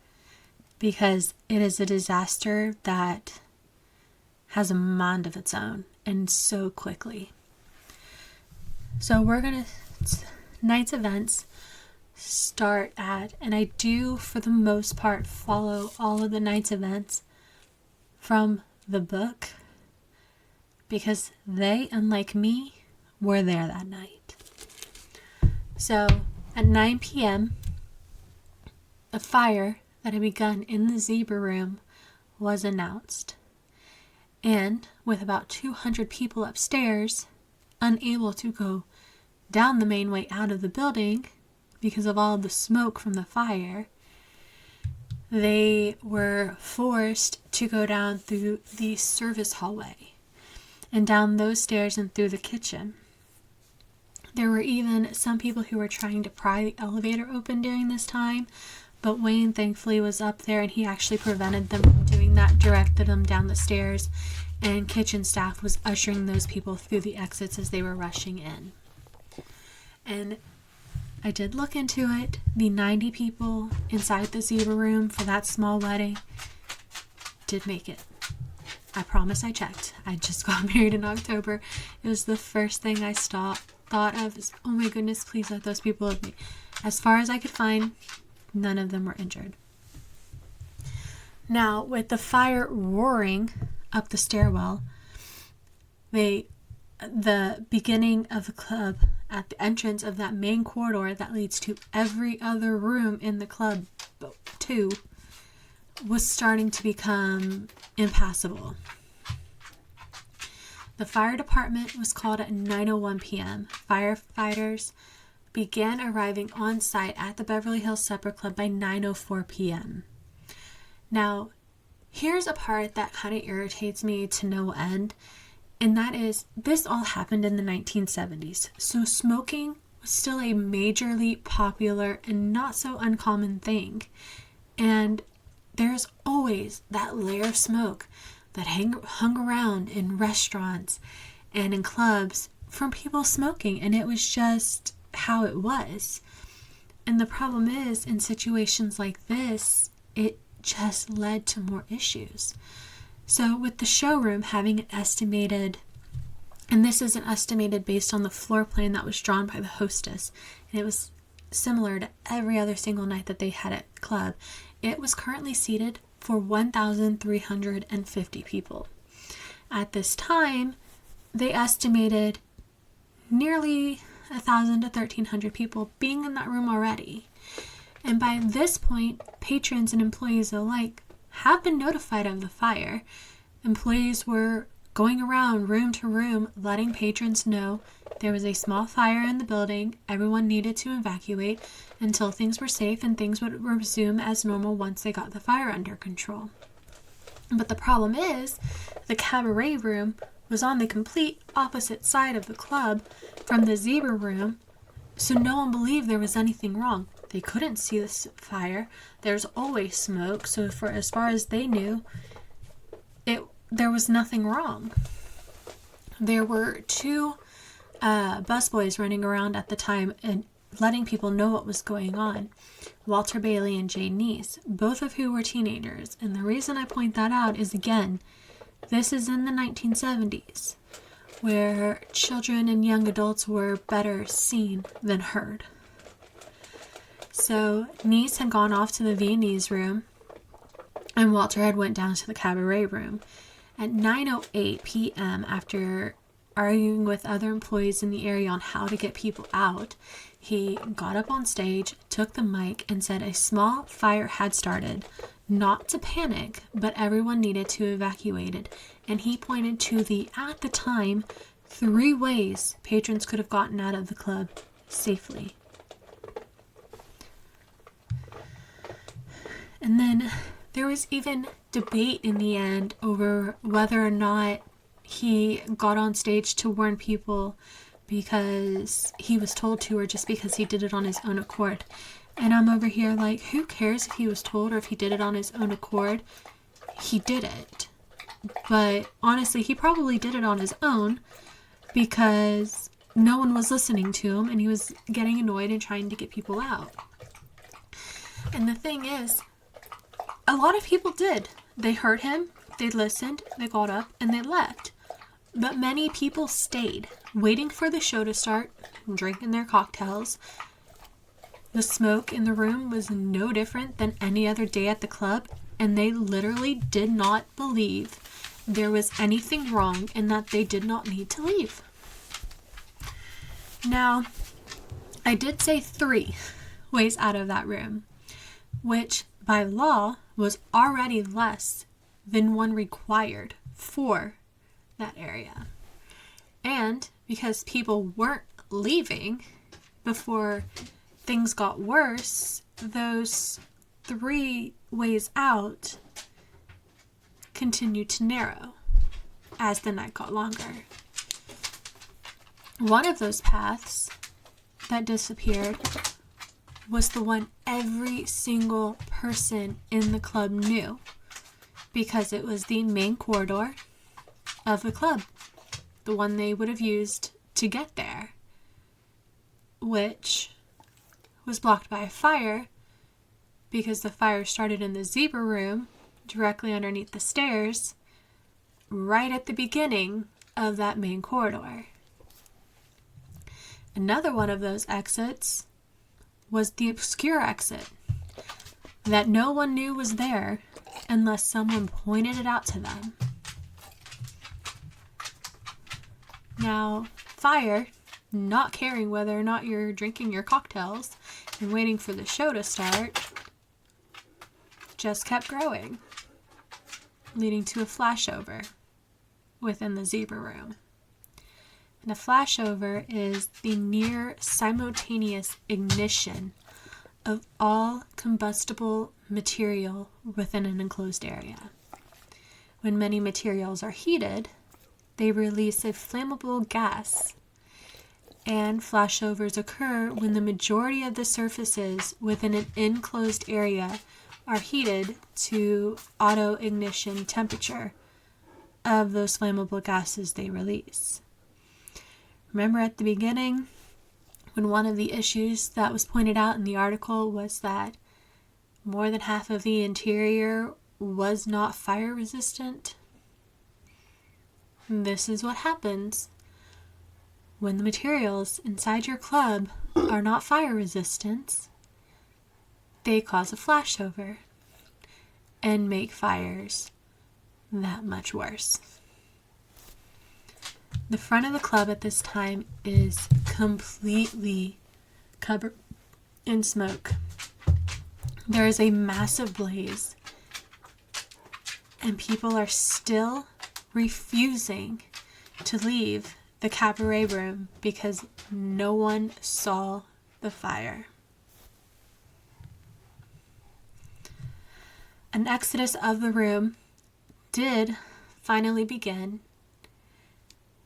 because it is a disaster that has a mind of its own and so quickly. So night's events start at, and I do for the most part follow all of the night's events from the book because they, unlike me, were there that night. So at 9 p.m., a fire that had begun in the zebra room was announced. And with about 200 people upstairs, unable to go down the main way out of the building because of all the smoke from the fire, they were forced to go down through the service hallway and down those stairs and through the kitchen. There were even some people who were trying to pry the elevator open during this time, but Wayne thankfully was up there and he actually prevented them from doing that, directed them down the stairs, and kitchen staff was ushering those people through the exits as they were rushing in. And I did look into it. The 90 people inside the zebra room for that small wedding did make it. I promise I checked. I just got married in October. It was the first thing I thought of is, oh my goodness, please let those people with me. As far as I could find, none of them were injured. Now, with the fire roaring up the stairwell, the beginning of the club at the entrance of that main corridor that leads to every other room in the club too was starting to become impassable. The fire department was called at 9:01 p.m. Firefighters began arriving on site at the Beverly Hills Supper Club by 9:04 p.m. Now, here's a part that kind of irritates me to no end, and that is this all happened in the 1970s. So smoking was still a majorly popular and not so uncommon thing. And there's always that layer of smoke that hung around in restaurants and in clubs from people smoking, and it was just how it was. And the problem is, in situations like this, it just led to more issues. So with the showroom having an estimated, and this is an estimated based on the floor plan that was drawn by the hostess, and it was similar to every other single night that they had at club, it was currently seated for 1,350 people. At this time, they estimated nearly 1,000 to 1,300 people being in that room already. And by this point, patrons and employees alike have been notified of the fire. Employees were going around room to room letting patrons know there was a small fire in the building, everyone needed to evacuate until things were safe and things would resume as normal once they got the fire under control. But the problem is, the cabaret room was on the complete opposite side of the club from the zebra room, so no one believed there was anything wrong. They couldn't see this fire. There's always smoke, so for as far as they knew, there was nothing wrong. There were two busboys running around at the time and letting people know what was going on. Walter Bailey and Jay Neese, both of who were teenagers. And the reason I point that out is, again, this is in the 1970s, where children and young adults were better seen than heard. So Neese had gone off to the Viennese room, and Walter had went down to the cabaret room. At 9:08 p.m., after arguing with other employees in the area on how to get people out, he got up on stage, took the mic, and said a small fire had started. Not to panic, but everyone needed to evacuate it. And he pointed to the, at the time, 3 ways patrons could have gotten out of the club safely. And then there was even debate in the end over whether or not he got on stage to warn people because he was told to or just because he did it on his own accord. And I'm over here like, who cares if he was told or if he did it on his own accord? He did it. But honestly, he probably did it on his own because no one was listening to him and he was getting annoyed and trying to get people out. And the thing is, a lot of people did. They heard him, they listened, they got up, and they left. But many people stayed, waiting for the show to start, drinking their cocktails. The smoke in the room was no different than any other day at the club, and they literally did not believe there was anything wrong and that they did not need to leave. Now, I did say 3 ways out of that room, which by law was already less than 1 required for that area. And because people weren't leaving before things got worse, those 3 ways out continued to narrow as the night got longer. One of those paths that disappeared was the one every single person in the club knew, because it was the main corridor of the club, the one they would have used to get there, which was blocked by a fire because the fire started in the zebra room directly underneath the stairs right at the beginning of that main corridor. Another one of those exits was the obscure exit that no one knew was there unless someone pointed it out to them. Now, fire, not caring whether or not you're drinking your cocktails and waiting for the show to start, just kept growing, leading to a flashover within the zebra room. And a flashover is the near simultaneous ignition of all combustible material within an enclosed area. When many materials are heated, they release a flammable gas, and flashovers occur when the majority of the surfaces within an enclosed area are heated to auto-ignition temperature of those flammable gases they release. Remember at the beginning when one of the issues that was pointed out in the article was that more than half of the interior was not fire resistant? This is what happens when the materials inside your club are not fire resistant. They cause a flashover and make fires that much worse. The front of the club at this time is completely covered in smoke. There is a massive blaze, and people are still refusing to leave the cabaret room because no one saw the fire. An exodus of the room did finally begin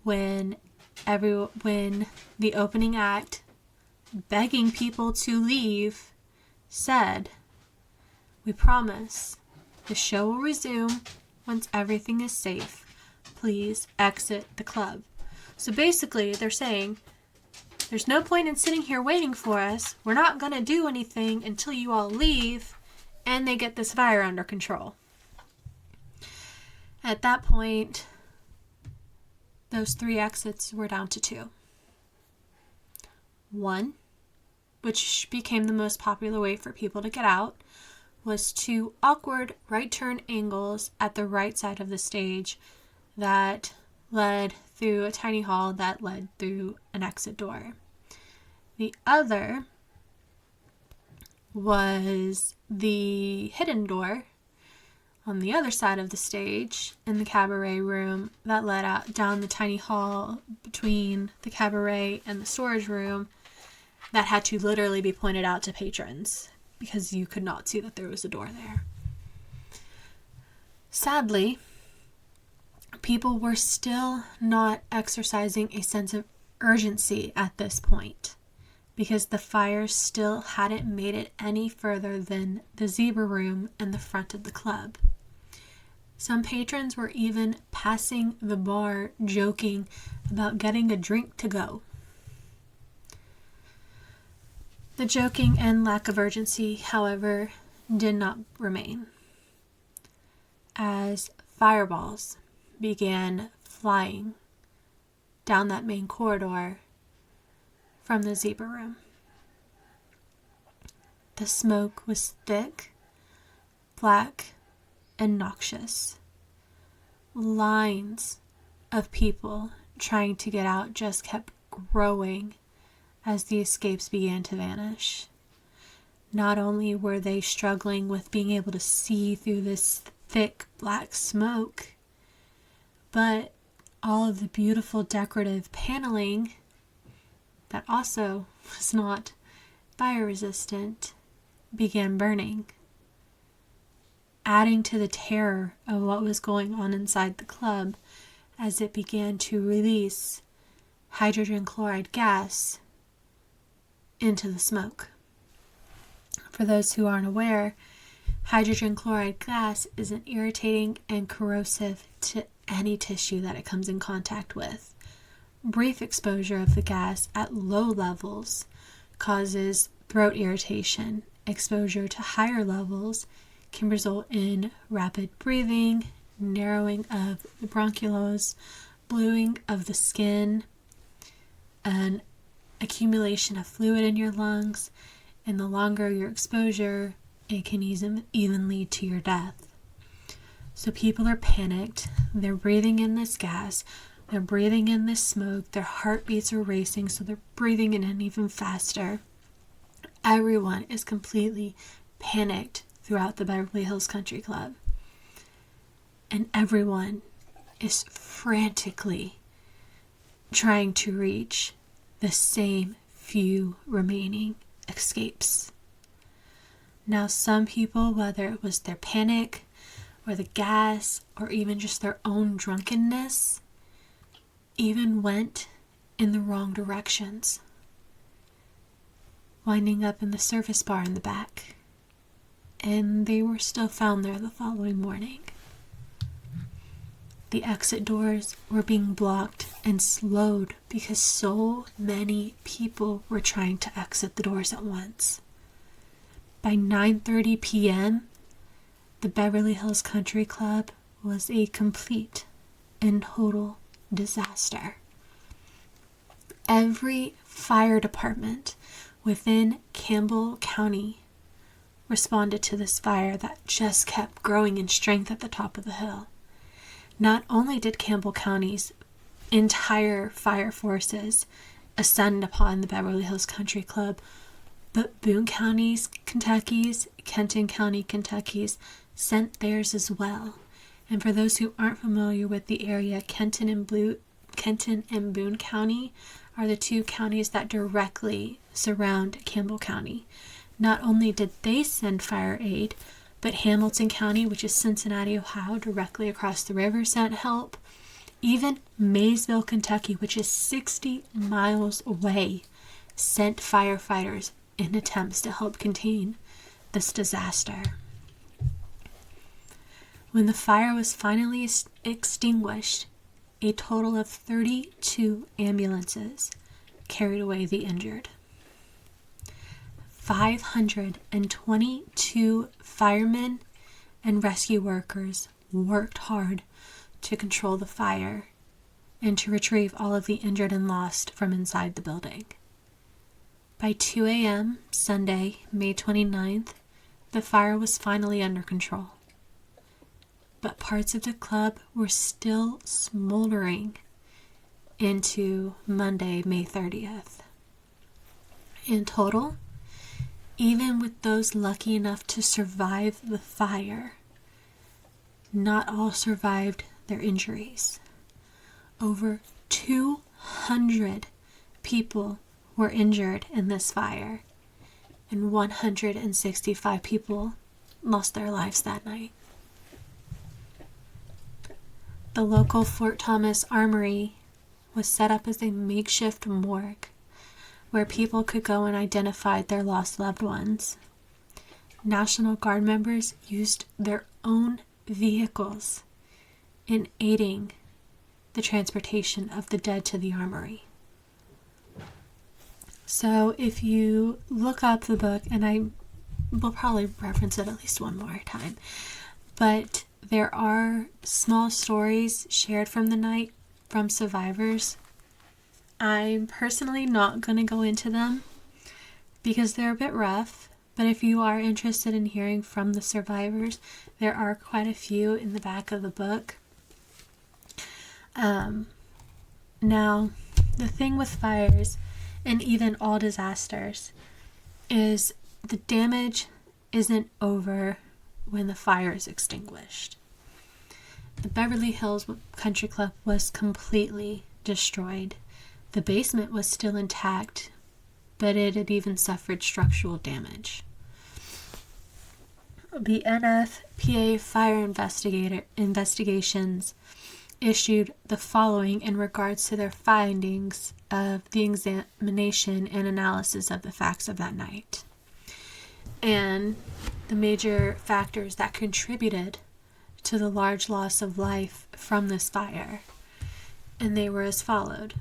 when the opening act, begging people to leave, said, "We promise the show will resume once everything is safe. Please exit the club." So basically they're saying, there's no point in sitting here waiting for us. We're not going to do anything until you all leave and they get this fire under control. At that point, those 3 exits were down to 2. One, which became the most popular way for people to get out, was 2 awkward right turn angles at the right side of the stage that led through a tiny hall that led through an exit door. The other was the hidden door on the other side of the stage in the cabaret room that led out down the tiny hall between the cabaret and the storage room that had to literally be pointed out to patrons because you could not see that there was a door there. Sadly, people were still not exercising a sense of urgency at this point. because the fire still hadn't made it any further than the zebra room and the front of the club. Some patrons were even passing the bar, joking about getting a drink to go. The joking and lack of urgency, however, did not remain, as fireballs began flying down that main corridor from the zebra room. The smoke was thick, black, and noxious. Lines of people trying to get out just kept growing as the escapes began to vanish. Not only were they struggling with being able to see through this thick black smoke, but all of the beautiful decorative paneling that also was not fire resistant began burning, adding to the terror of what was going on inside the club as it began to release hydrogen chloride gas into the smoke. For those who aren't aware, hydrogen chloride gas is an irritating and corrosive to any tissue that it comes in contact with. Brief exposure of the gas at low levels causes throat irritation. Exposure to higher levels can result in rapid breathing, narrowing of the bronchioles, bluing of the skin, an accumulation of fluid in your lungs, and the longer your exposure, it can even lead to your death. So people are panicked. They're breathing in this gas. They're breathing in this smoke. Their heartbeats are racing, so they're breathing it in even faster. Everyone is completely panicked throughout the Beverly Hills Country Club. And everyone is frantically trying to reach the same few remaining escapes. Now, some people, whether it was their panic or the gas or even just their own drunkenness, even went in the wrong directions, winding up in the service bar in the back, and they were still found there the following morning. The exit doors were being blocked and slowed because so many people were trying to exit the doors at once. By 9:30 p.m., the Beverly Hills Country Club was a complete and total disaster. Every fire department within Campbell County responded to this fire that just kept growing in strength at the top of the hill. Not only did Campbell County's entire fire forces ascend upon the Beverly Hills Country Club, but Boone County's Kentucky's, Kenton County Kentucky's sent theirs as well. And for those who aren't familiar with the area, Kenton and Boone County are the two counties that directly surround Campbell County. Not only did they send fire aid, but Hamilton County, which is Cincinnati, Ohio, directly across the river, sent help. Even Maysville, Kentucky, which is 60 miles away, sent firefighters in attempts to help contain this disaster. When the fire was finally extinguished, a total of 32 ambulances carried away the injured. 522 firemen and rescue workers worked hard to control the fire and to retrieve all of the injured and lost from inside the building. By 2 a.m. Sunday, May 29th, the fire was finally under control. But parts of the club were still smoldering into Monday, May 30th. In total, even with those lucky enough to survive the fire, not all survived their injuries. Over 200 people were injured in this fire, and 165 people lost their lives that night. The local Fort Thomas Armory was set up as a makeshift morgue, where people could go and identify their lost loved ones. National Guard members used their own vehicles in aiding the transportation of the dead to the armory. So if you look up the book, and I will probably reference it at least one more time, but there are small stories shared from the night from survivors. I'm personally not going to go into them because they're a bit rough, but if you are interested in hearing from the survivors, there are quite a few in the back of the book. Now, the thing with fires, and even all disasters, is the damage isn't over when the fire is extinguished. The Beverly Hills Country Club was completely destroyed. The basement was still intact, but it had even suffered structural damage. The NFPA fire investigations issued the following in regards to their findings of the examination and analysis of the facts of that night, and the major factors that contributed to the large loss of life from this fire. And they were as followed.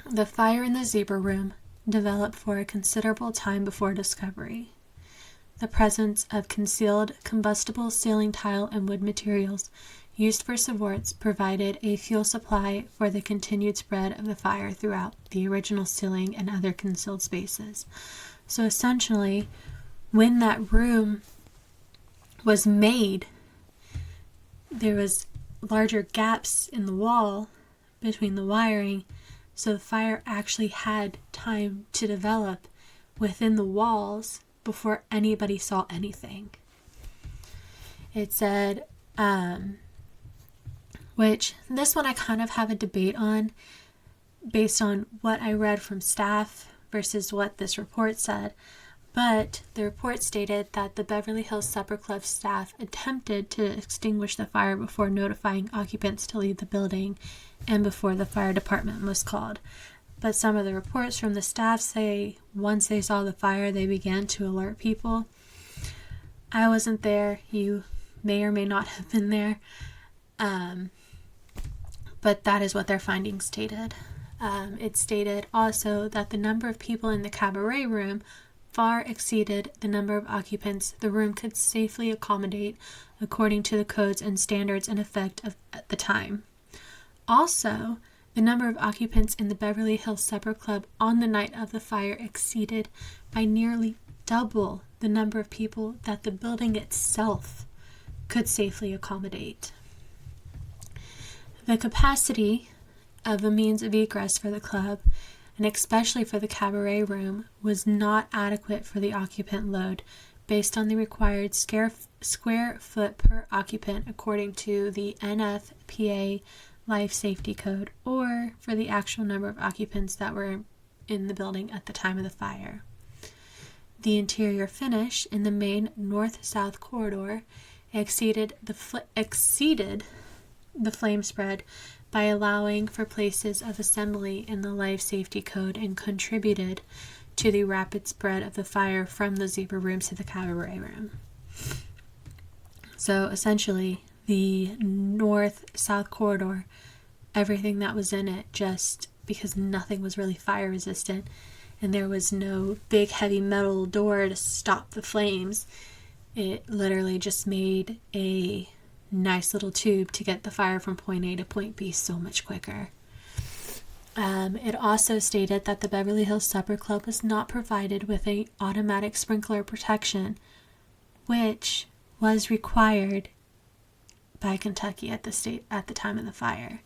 The fire in the Zebra Room developed for a considerable time before discovery. The presence of concealed combustible ceiling tile and wood materials used for supports provided a fuel supply for the continued spread of the fire throughout the original ceiling and other concealed spaces. So essentially, when that room was made, there was larger gaps in the wall between the wiring, so the fire actually had time to develop within the walls before anybody saw anything. It said, which this one I kind of have a debate on based on what I read from staff versus what this report said, but the report stated that the Beverly Hills Supper Club staff attempted to extinguish the fire before notifying occupants to leave the building and before the fire department was called. But some of the reports from the staff say once they saw the fire, they began to alert people. I wasn't there. You may or may not have been there. But that is what their findings stated. It stated also that the number of people in the cabaret room far exceeded the number of occupants the room could safely accommodate according to the codes and standards in effect at the time. Also, the number of occupants in the Beverly Hills Supper Club on the night of the fire exceeded by nearly double the number of people that the building itself could safely accommodate. The capacity of the means of egress for the club, and especially for the cabaret room, was not adequate for the occupant load based on the required square foot per occupant according to the NFPA Life Safety Code, or for the actual number of occupants that were in the building at the time of the fire. The interior finish in the main north-south corridor exceeded the flame spread by allowing for places of assembly in the Life Safety Code and contributed to the rapid spread of the fire from the Zebra Room to the cabaret room. So essentially, the north-south corridor, everything that was in it, just because nothing was really fire resistant and there was no big heavy metal door to stop the flames, it literally just made a nice little tube to get the fire from point A to point B so much quicker. It also stated that the Beverly Hills Supper Club was not provided with an automatic sprinkler protection, which was required by Kentucky at the time of the fire.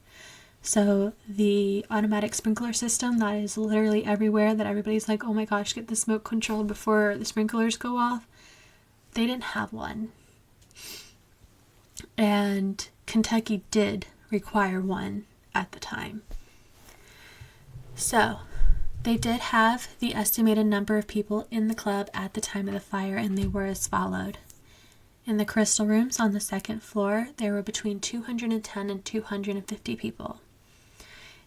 So the automatic sprinkler system that is literally everywhere, that everybody's like, oh my gosh, get the smoke controlled before the sprinklers go off, they didn't have one. And Kentucky did require one at the time. So they did have the estimated number of people in the club at the time of the fire, and they were as followed. In the crystal rooms on the second floor, there were between 210 and 250 people.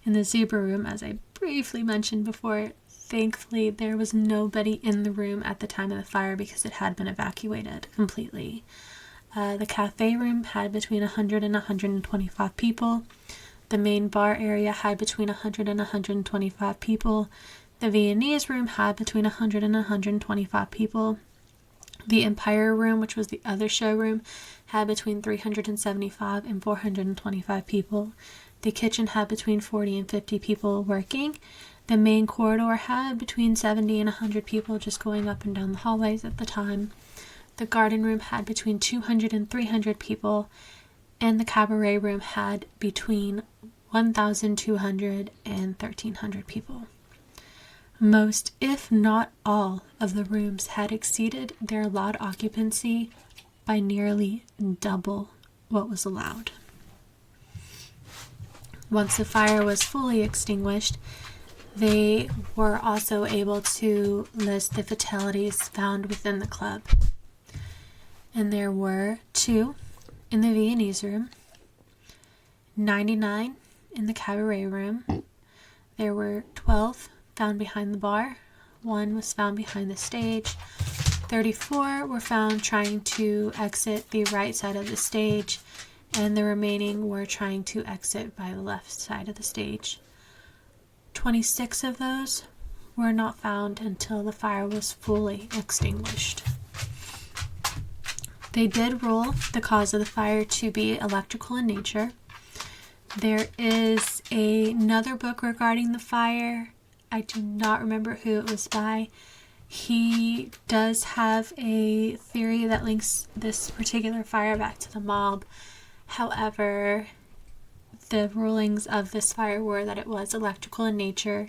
In the Zebra Room, as I briefly mentioned before, thankfully there was nobody in the room at the time of the fire because it had been evacuated completely. The cafe room had between 100 and 125 people. The main bar area had between 100 and 125 people. The Viennese room had between 100 and 125 people. The Empire room, which was the other showroom, had between 375 and 425 people. The kitchen had between 40 and 50 people working. The main corridor had between 70 and 100 people just going up and down the hallways at the time. The garden room had between 200 and 300 people. And the cabaret room had between 1,200 and 1,300 people. Most, if not all, of the rooms had exceeded their allowed occupancy by nearly double what was allowed. Once the fire was fully extinguished, they were also able to list the fatalities found within the club. And there were 2 in the Viennese room, 99 in the cabaret room. There were 12 found behind the bar. 1 was found behind the stage. 34 were found trying to exit the right side of the stage, and the remaining were trying to exit by the left side of the stage. 26 of those were not found until the fire was fully extinguished. They did rule the cause of the fire to be electrical in nature. There is another book regarding the fire. I do not remember who it was by. He does have a theory that links this particular fire back to the mob. However, the rulings of this fire were that it was electrical in nature.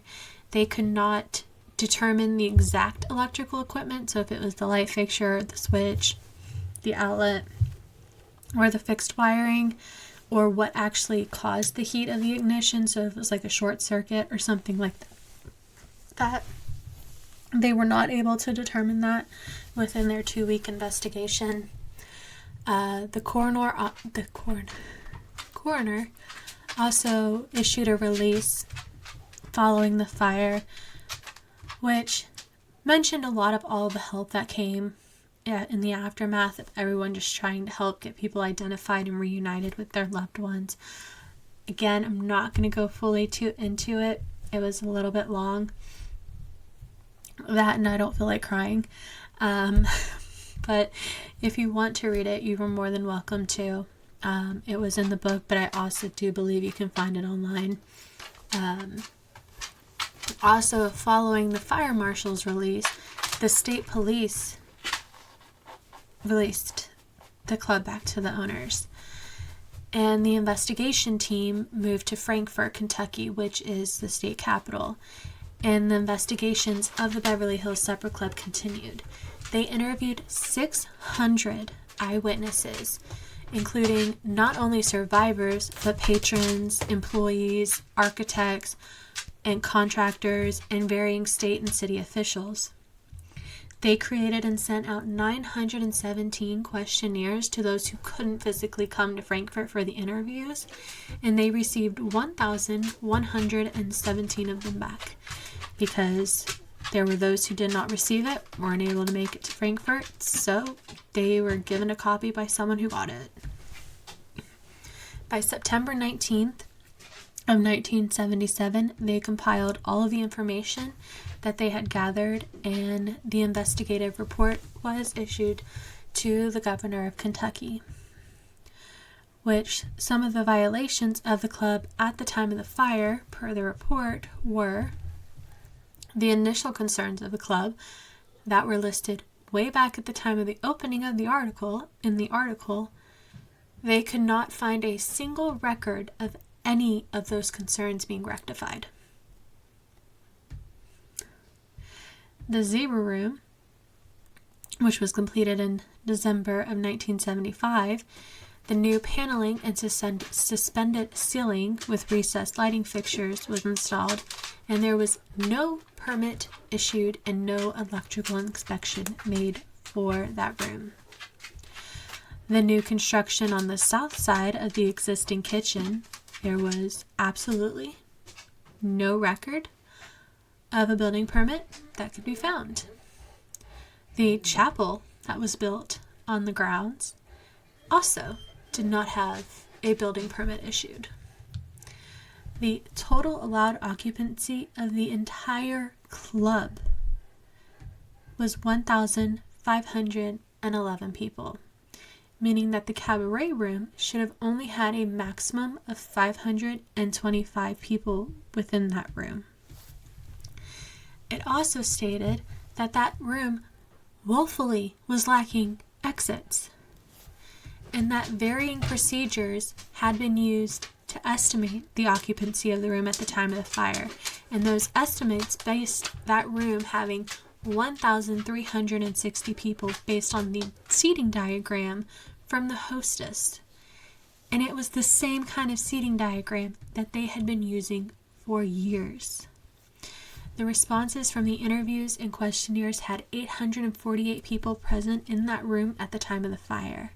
They could not determine the exact electrical equipment, so if it was the light fixture, the switch, the outlet, or the fixed wiring, or what actually caused the heat of the ignition, so if it was like a short circuit or something like that. They were not able to determine that within their 2-week investigation. The coroner also issued a release following the fire, which mentioned a lot of all the help that came in the aftermath of everyone just trying to help get people identified and reunited with their loved ones. Again, I'm not going to go fully into it. It was a little bit long. That, and I don't feel like crying. But if you want to read it, you are more than welcome to. It was in the book, but I also do believe you can find it online. Also, following the fire marshal's release, the state police released the club back to the owners. And the investigation team moved to Frankfort, Kentucky, which is the state capital. And the investigations of the Beverly Hills Supper Club continued. They interviewed 600 eyewitnesses, including not only survivors, but patrons, employees, architects, and contractors, and varying state and city officials. They created and sent out 917 questionnaires to those who couldn't physically come to Frankfurt for the interviews, and they received 1,117 of them back, because there were those who did not receive it, weren't able to make it to Frankfurt, so they were given a copy by someone who got it. By September 19th of 1977, they compiled all of the information that they had gathered, and the investigative report was issued to the governor of Kentucky, which some of the violations of the club at the time of the fire, per the report, were the initial concerns of the club that were listed way back at the time of the opening of the article. In the article, they could not find a single record of any of those concerns being rectified. The Zebra Room, which was completed in December of 1975, the new paneling and suspended ceiling with recessed lighting fixtures was installed, and there was no permit issued and no electrical inspection made for that room. The new construction on the south side of the existing kitchen, there was absolutely no record of a building permit that could be found. The chapel that was built on the grounds also did not have a building permit issued. The total allowed occupancy of the entire club was 1,511 people, meaning that the cabaret room should have only had a maximum of 525 people within that room. It also stated that that room woefully was lacking exits, and that varying procedures had been used to estimate the occupancy of the room at the time of the fire, and those estimates based that room having 1,360 people based on the seating diagram from the hostess. And it was the same kind of seating diagram that they had been using for years. The responses from the interviews and questionnaires had 848 people present in that room at the time of the fire.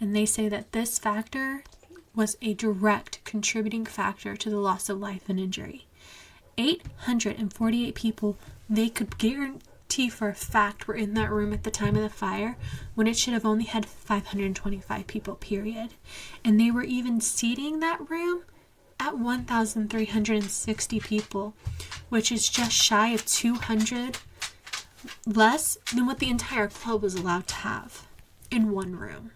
And they say that this factor was a direct contributing factor to the loss of life and injury. 848 people they could guarantee for a fact were in that room at the time of the fire, when it should have only had 525 people, period. And they were even seating that room at 1,360 people, which is just shy of 200 less than what the entire club was allowed to have in one room.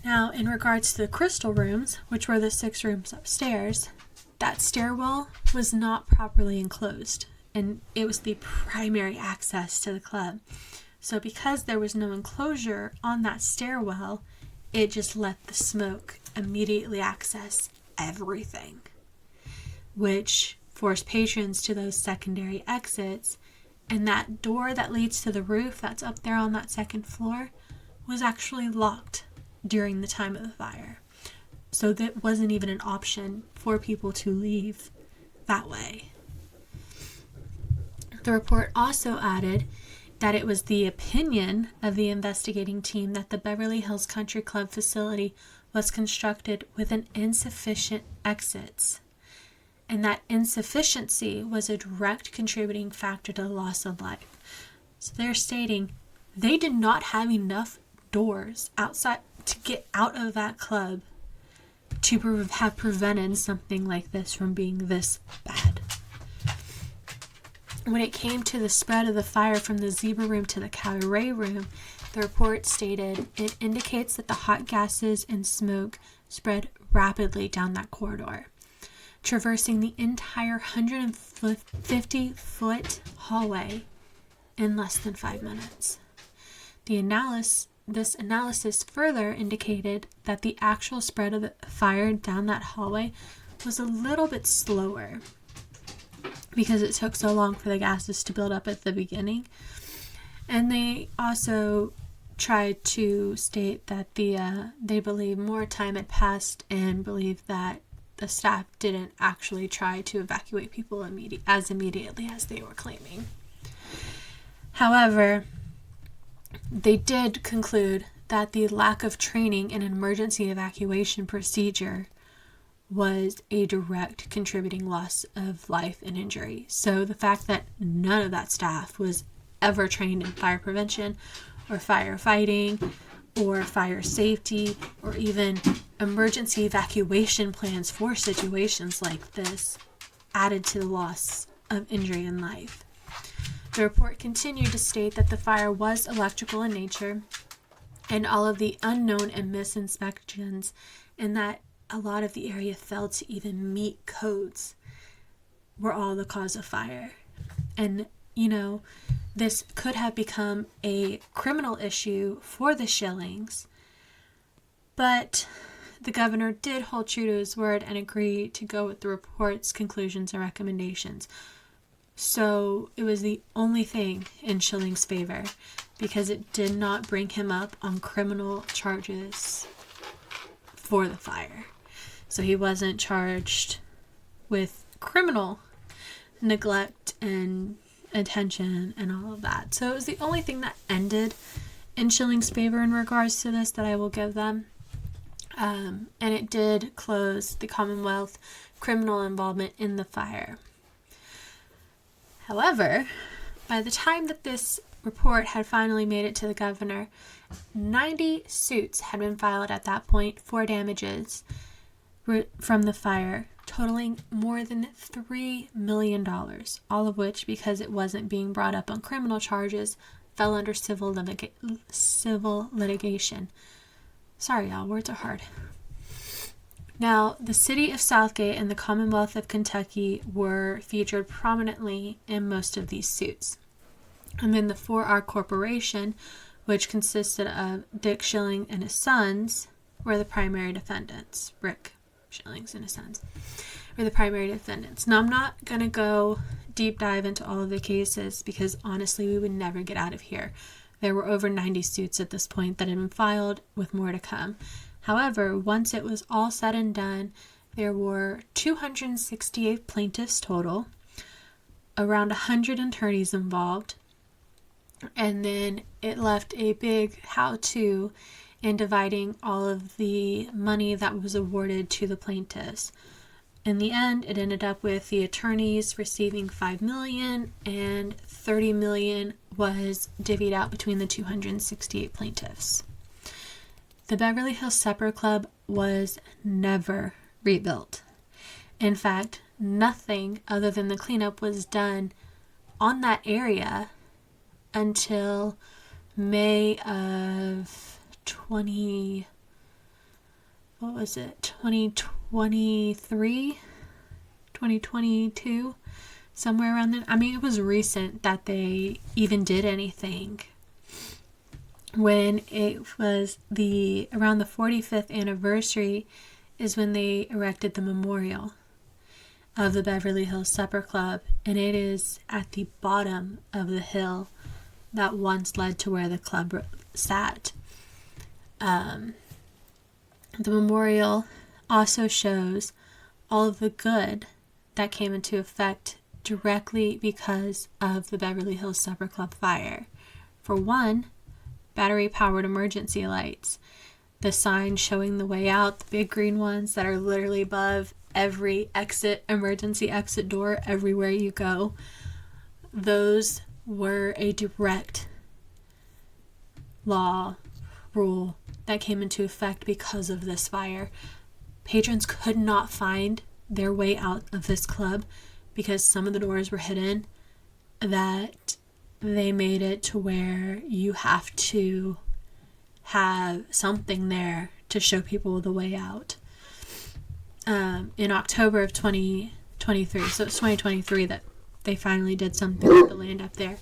Now, in regards to the crystal rooms, which were the 6 rooms upstairs, that stairwell was not properly enclosed, and it was the primary access to the club. So because there was no enclosure on that stairwell, it just let the smoke immediately access everything, which forced patrons to those secondary exits, and that door that leads to the roof that's up there on that second floor was actually locked during the time of the fire. So that wasn't even an option for people to leave that way. The report also added that it was the opinion of the investigating team that the Beverly Hills Country Club facility was constructed with an insufficient exits, and that insufficiency was a direct contributing factor to the loss of life. So they're stating they did not have enough doors outside to get out of that club to have prevented something like this from being this bad. When it came to the spread of the fire from the zebra room to the cabaret room, the report stated it indicates that the hot gases and smoke spread rapidly down that corridor, traversing the entire 150-foot hallway in less than 5 minutes. This analysis further indicated that the actual spread of the fire down that hallway was a little bit slower because it took so long for the gases to build up at the beginning. And they also tried to state that they believe more time had passed and believe that the staff didn't actually try to evacuate people immediately as they were claiming. However, they did conclude that the lack of training in emergency evacuation procedure was a direct contributing loss of life and injury. So the fact that none of that staff was ever trained in fire prevention or firefighting or fire safety or even emergency evacuation plans for situations like this added to the loss of injury and life. The report continued to state that the fire was electrical in nature and all of the unknown and misinspections, and that a lot of the area failed to even meet codes, were all the cause of fire. And, this could have become a criminal issue for the Schillings, but the governor did hold true to his word and agreed to go with the report's conclusions and recommendations. So it was the only thing in Schilling's favor because it did not bring him up on criminal charges for the fire. So he wasn't charged with criminal neglect and attention and all of that. So it was the only thing that ended in Schilling's favor in regards to this that I will give them. And it did close the Commonwealth criminal involvement in the fire. However, by the time that this report had finally made it to the governor, 90 suits had been filed at that point for damages from the fire, totaling more than $3 million, all of which, because it wasn't being brought up on criminal charges, fell under civil litigation. Sorry, y'all, words are hard. Now, the city of Southgate and the Commonwealth of Kentucky were featured prominently in most of these suits. And then the 4R Corporation, which consisted of Dick Schilling and his sons, were the primary defendants. Rick Schillings and his sons were the primary defendants. Now, I'm not going to go deep dive into all of the cases because honestly, we would never get out of here. There were over 90 suits at this point that had been filed, with more to come. However, once it was all said and done, there were 268 plaintiffs total, around 100 attorneys involved, and then it left a big how-to in dividing all of the money that was awarded to the plaintiffs. In the end, it ended up with the attorneys receiving $5 million and $30 million was divvied out between the 268 plaintiffs. The Beverly Hills Supper Club was never rebuilt. In fact, nothing other than the cleanup was done on that area until May of 2023, 2022, somewhere around then. I mean, it was recent that they even did anything. When it was around the 45th anniversary is when they erected the memorial of the Beverly Hills Supper Club, and it is at the bottom of the hill that once led to where the club sat. The memorial also shows all of the good that came into effect directly because of the Beverly Hills Supper Club fire. For one, battery-powered emergency lights. The signs showing the way out, the big green ones that are literally above every emergency exit door everywhere you go. Those were a direct rule that came into effect because of this fire. Patrons could not find their way out of this club because some of the doors were hidden, that they made it to where you have to have something there to show people the way out. In October of 2023, so it's 2023 that they finally did something with the land up there.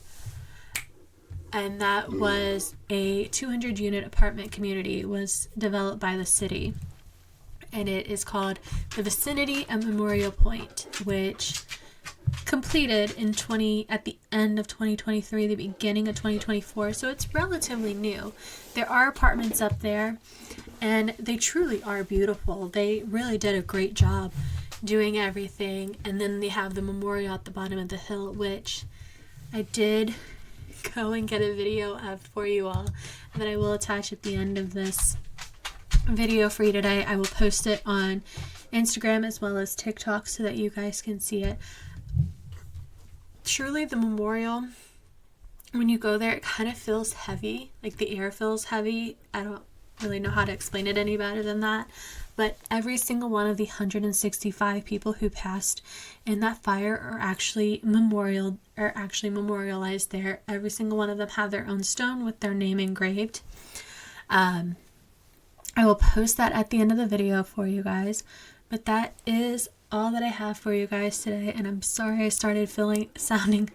And that was a 200-unit apartment community. It was developed by the city. And it is called the Vicinity and Memorial Point, which completed at the end of 2023, the beginning of 2024, so it's relatively new. There are apartments up there, and they truly are beautiful. They really did a great job doing everything, and then they have the memorial at the bottom of the hill, which I did go and get a video of for you all that I will attach at the end of this video for you today. I will post it on Instagram as well as TikTok so that you guys can see it. Truly, the memorial, when you go there, it kind of feels heavy. Like the air feels heavy. I don't really know how to explain it any better than that. But every single one of the 165 people who passed in that fire are actually memorialized there. Every single one of them have their own stone with their name engraved. I will post that at the end of the video for you guys. But that is all that I have for you guys today, and I'm sorry I started sounding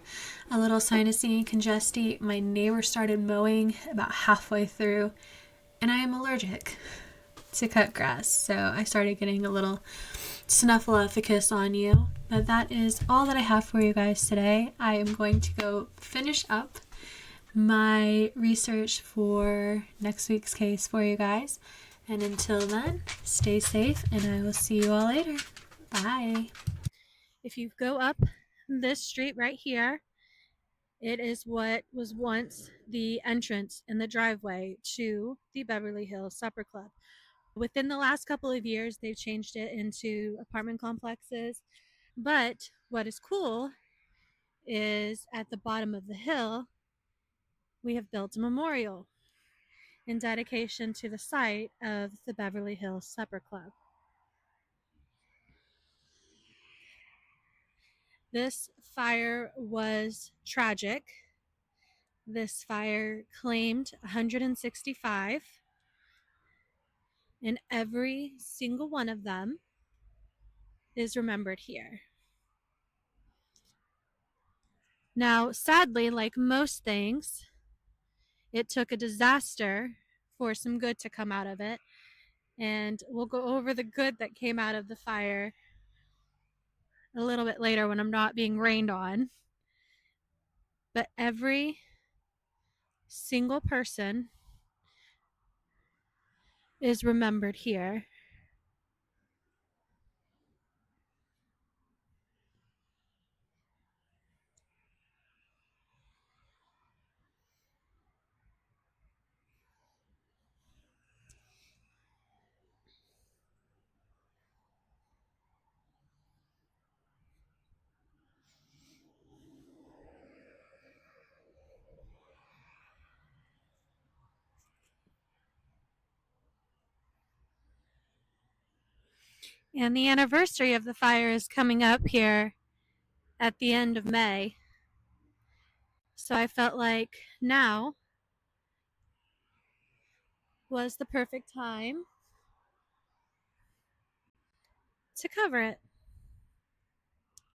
a little sinusy and congesty. My neighbor started mowing about halfway through, and I am allergic to cut grass, so I started getting a little snuffleupagus on you. But that is all that I have for you guys today. I am going to go finish up my research for next week's case for you guys, and until then, stay safe, and I will see you all later. Bye. If you go up this street right here, it is what was once the entrance and the driveway to the Beverly Hills Supper Club. Within the last couple of years, they've changed it into apartment complexes. But what is cool is at the bottom of the hill, we have built a memorial in dedication to the site of the Beverly Hills Supper Club. This fire was tragic. This fire claimed 165, and every single one of them is remembered here. Now, sadly, like most things, it took a disaster for some good to come out of it. And we'll go over the good that came out of the fire a little bit later when I'm not being rained on. But every single person is remembered here. And the anniversary of the fire is coming up here at the end of May. So I felt like now was the perfect time to cover it.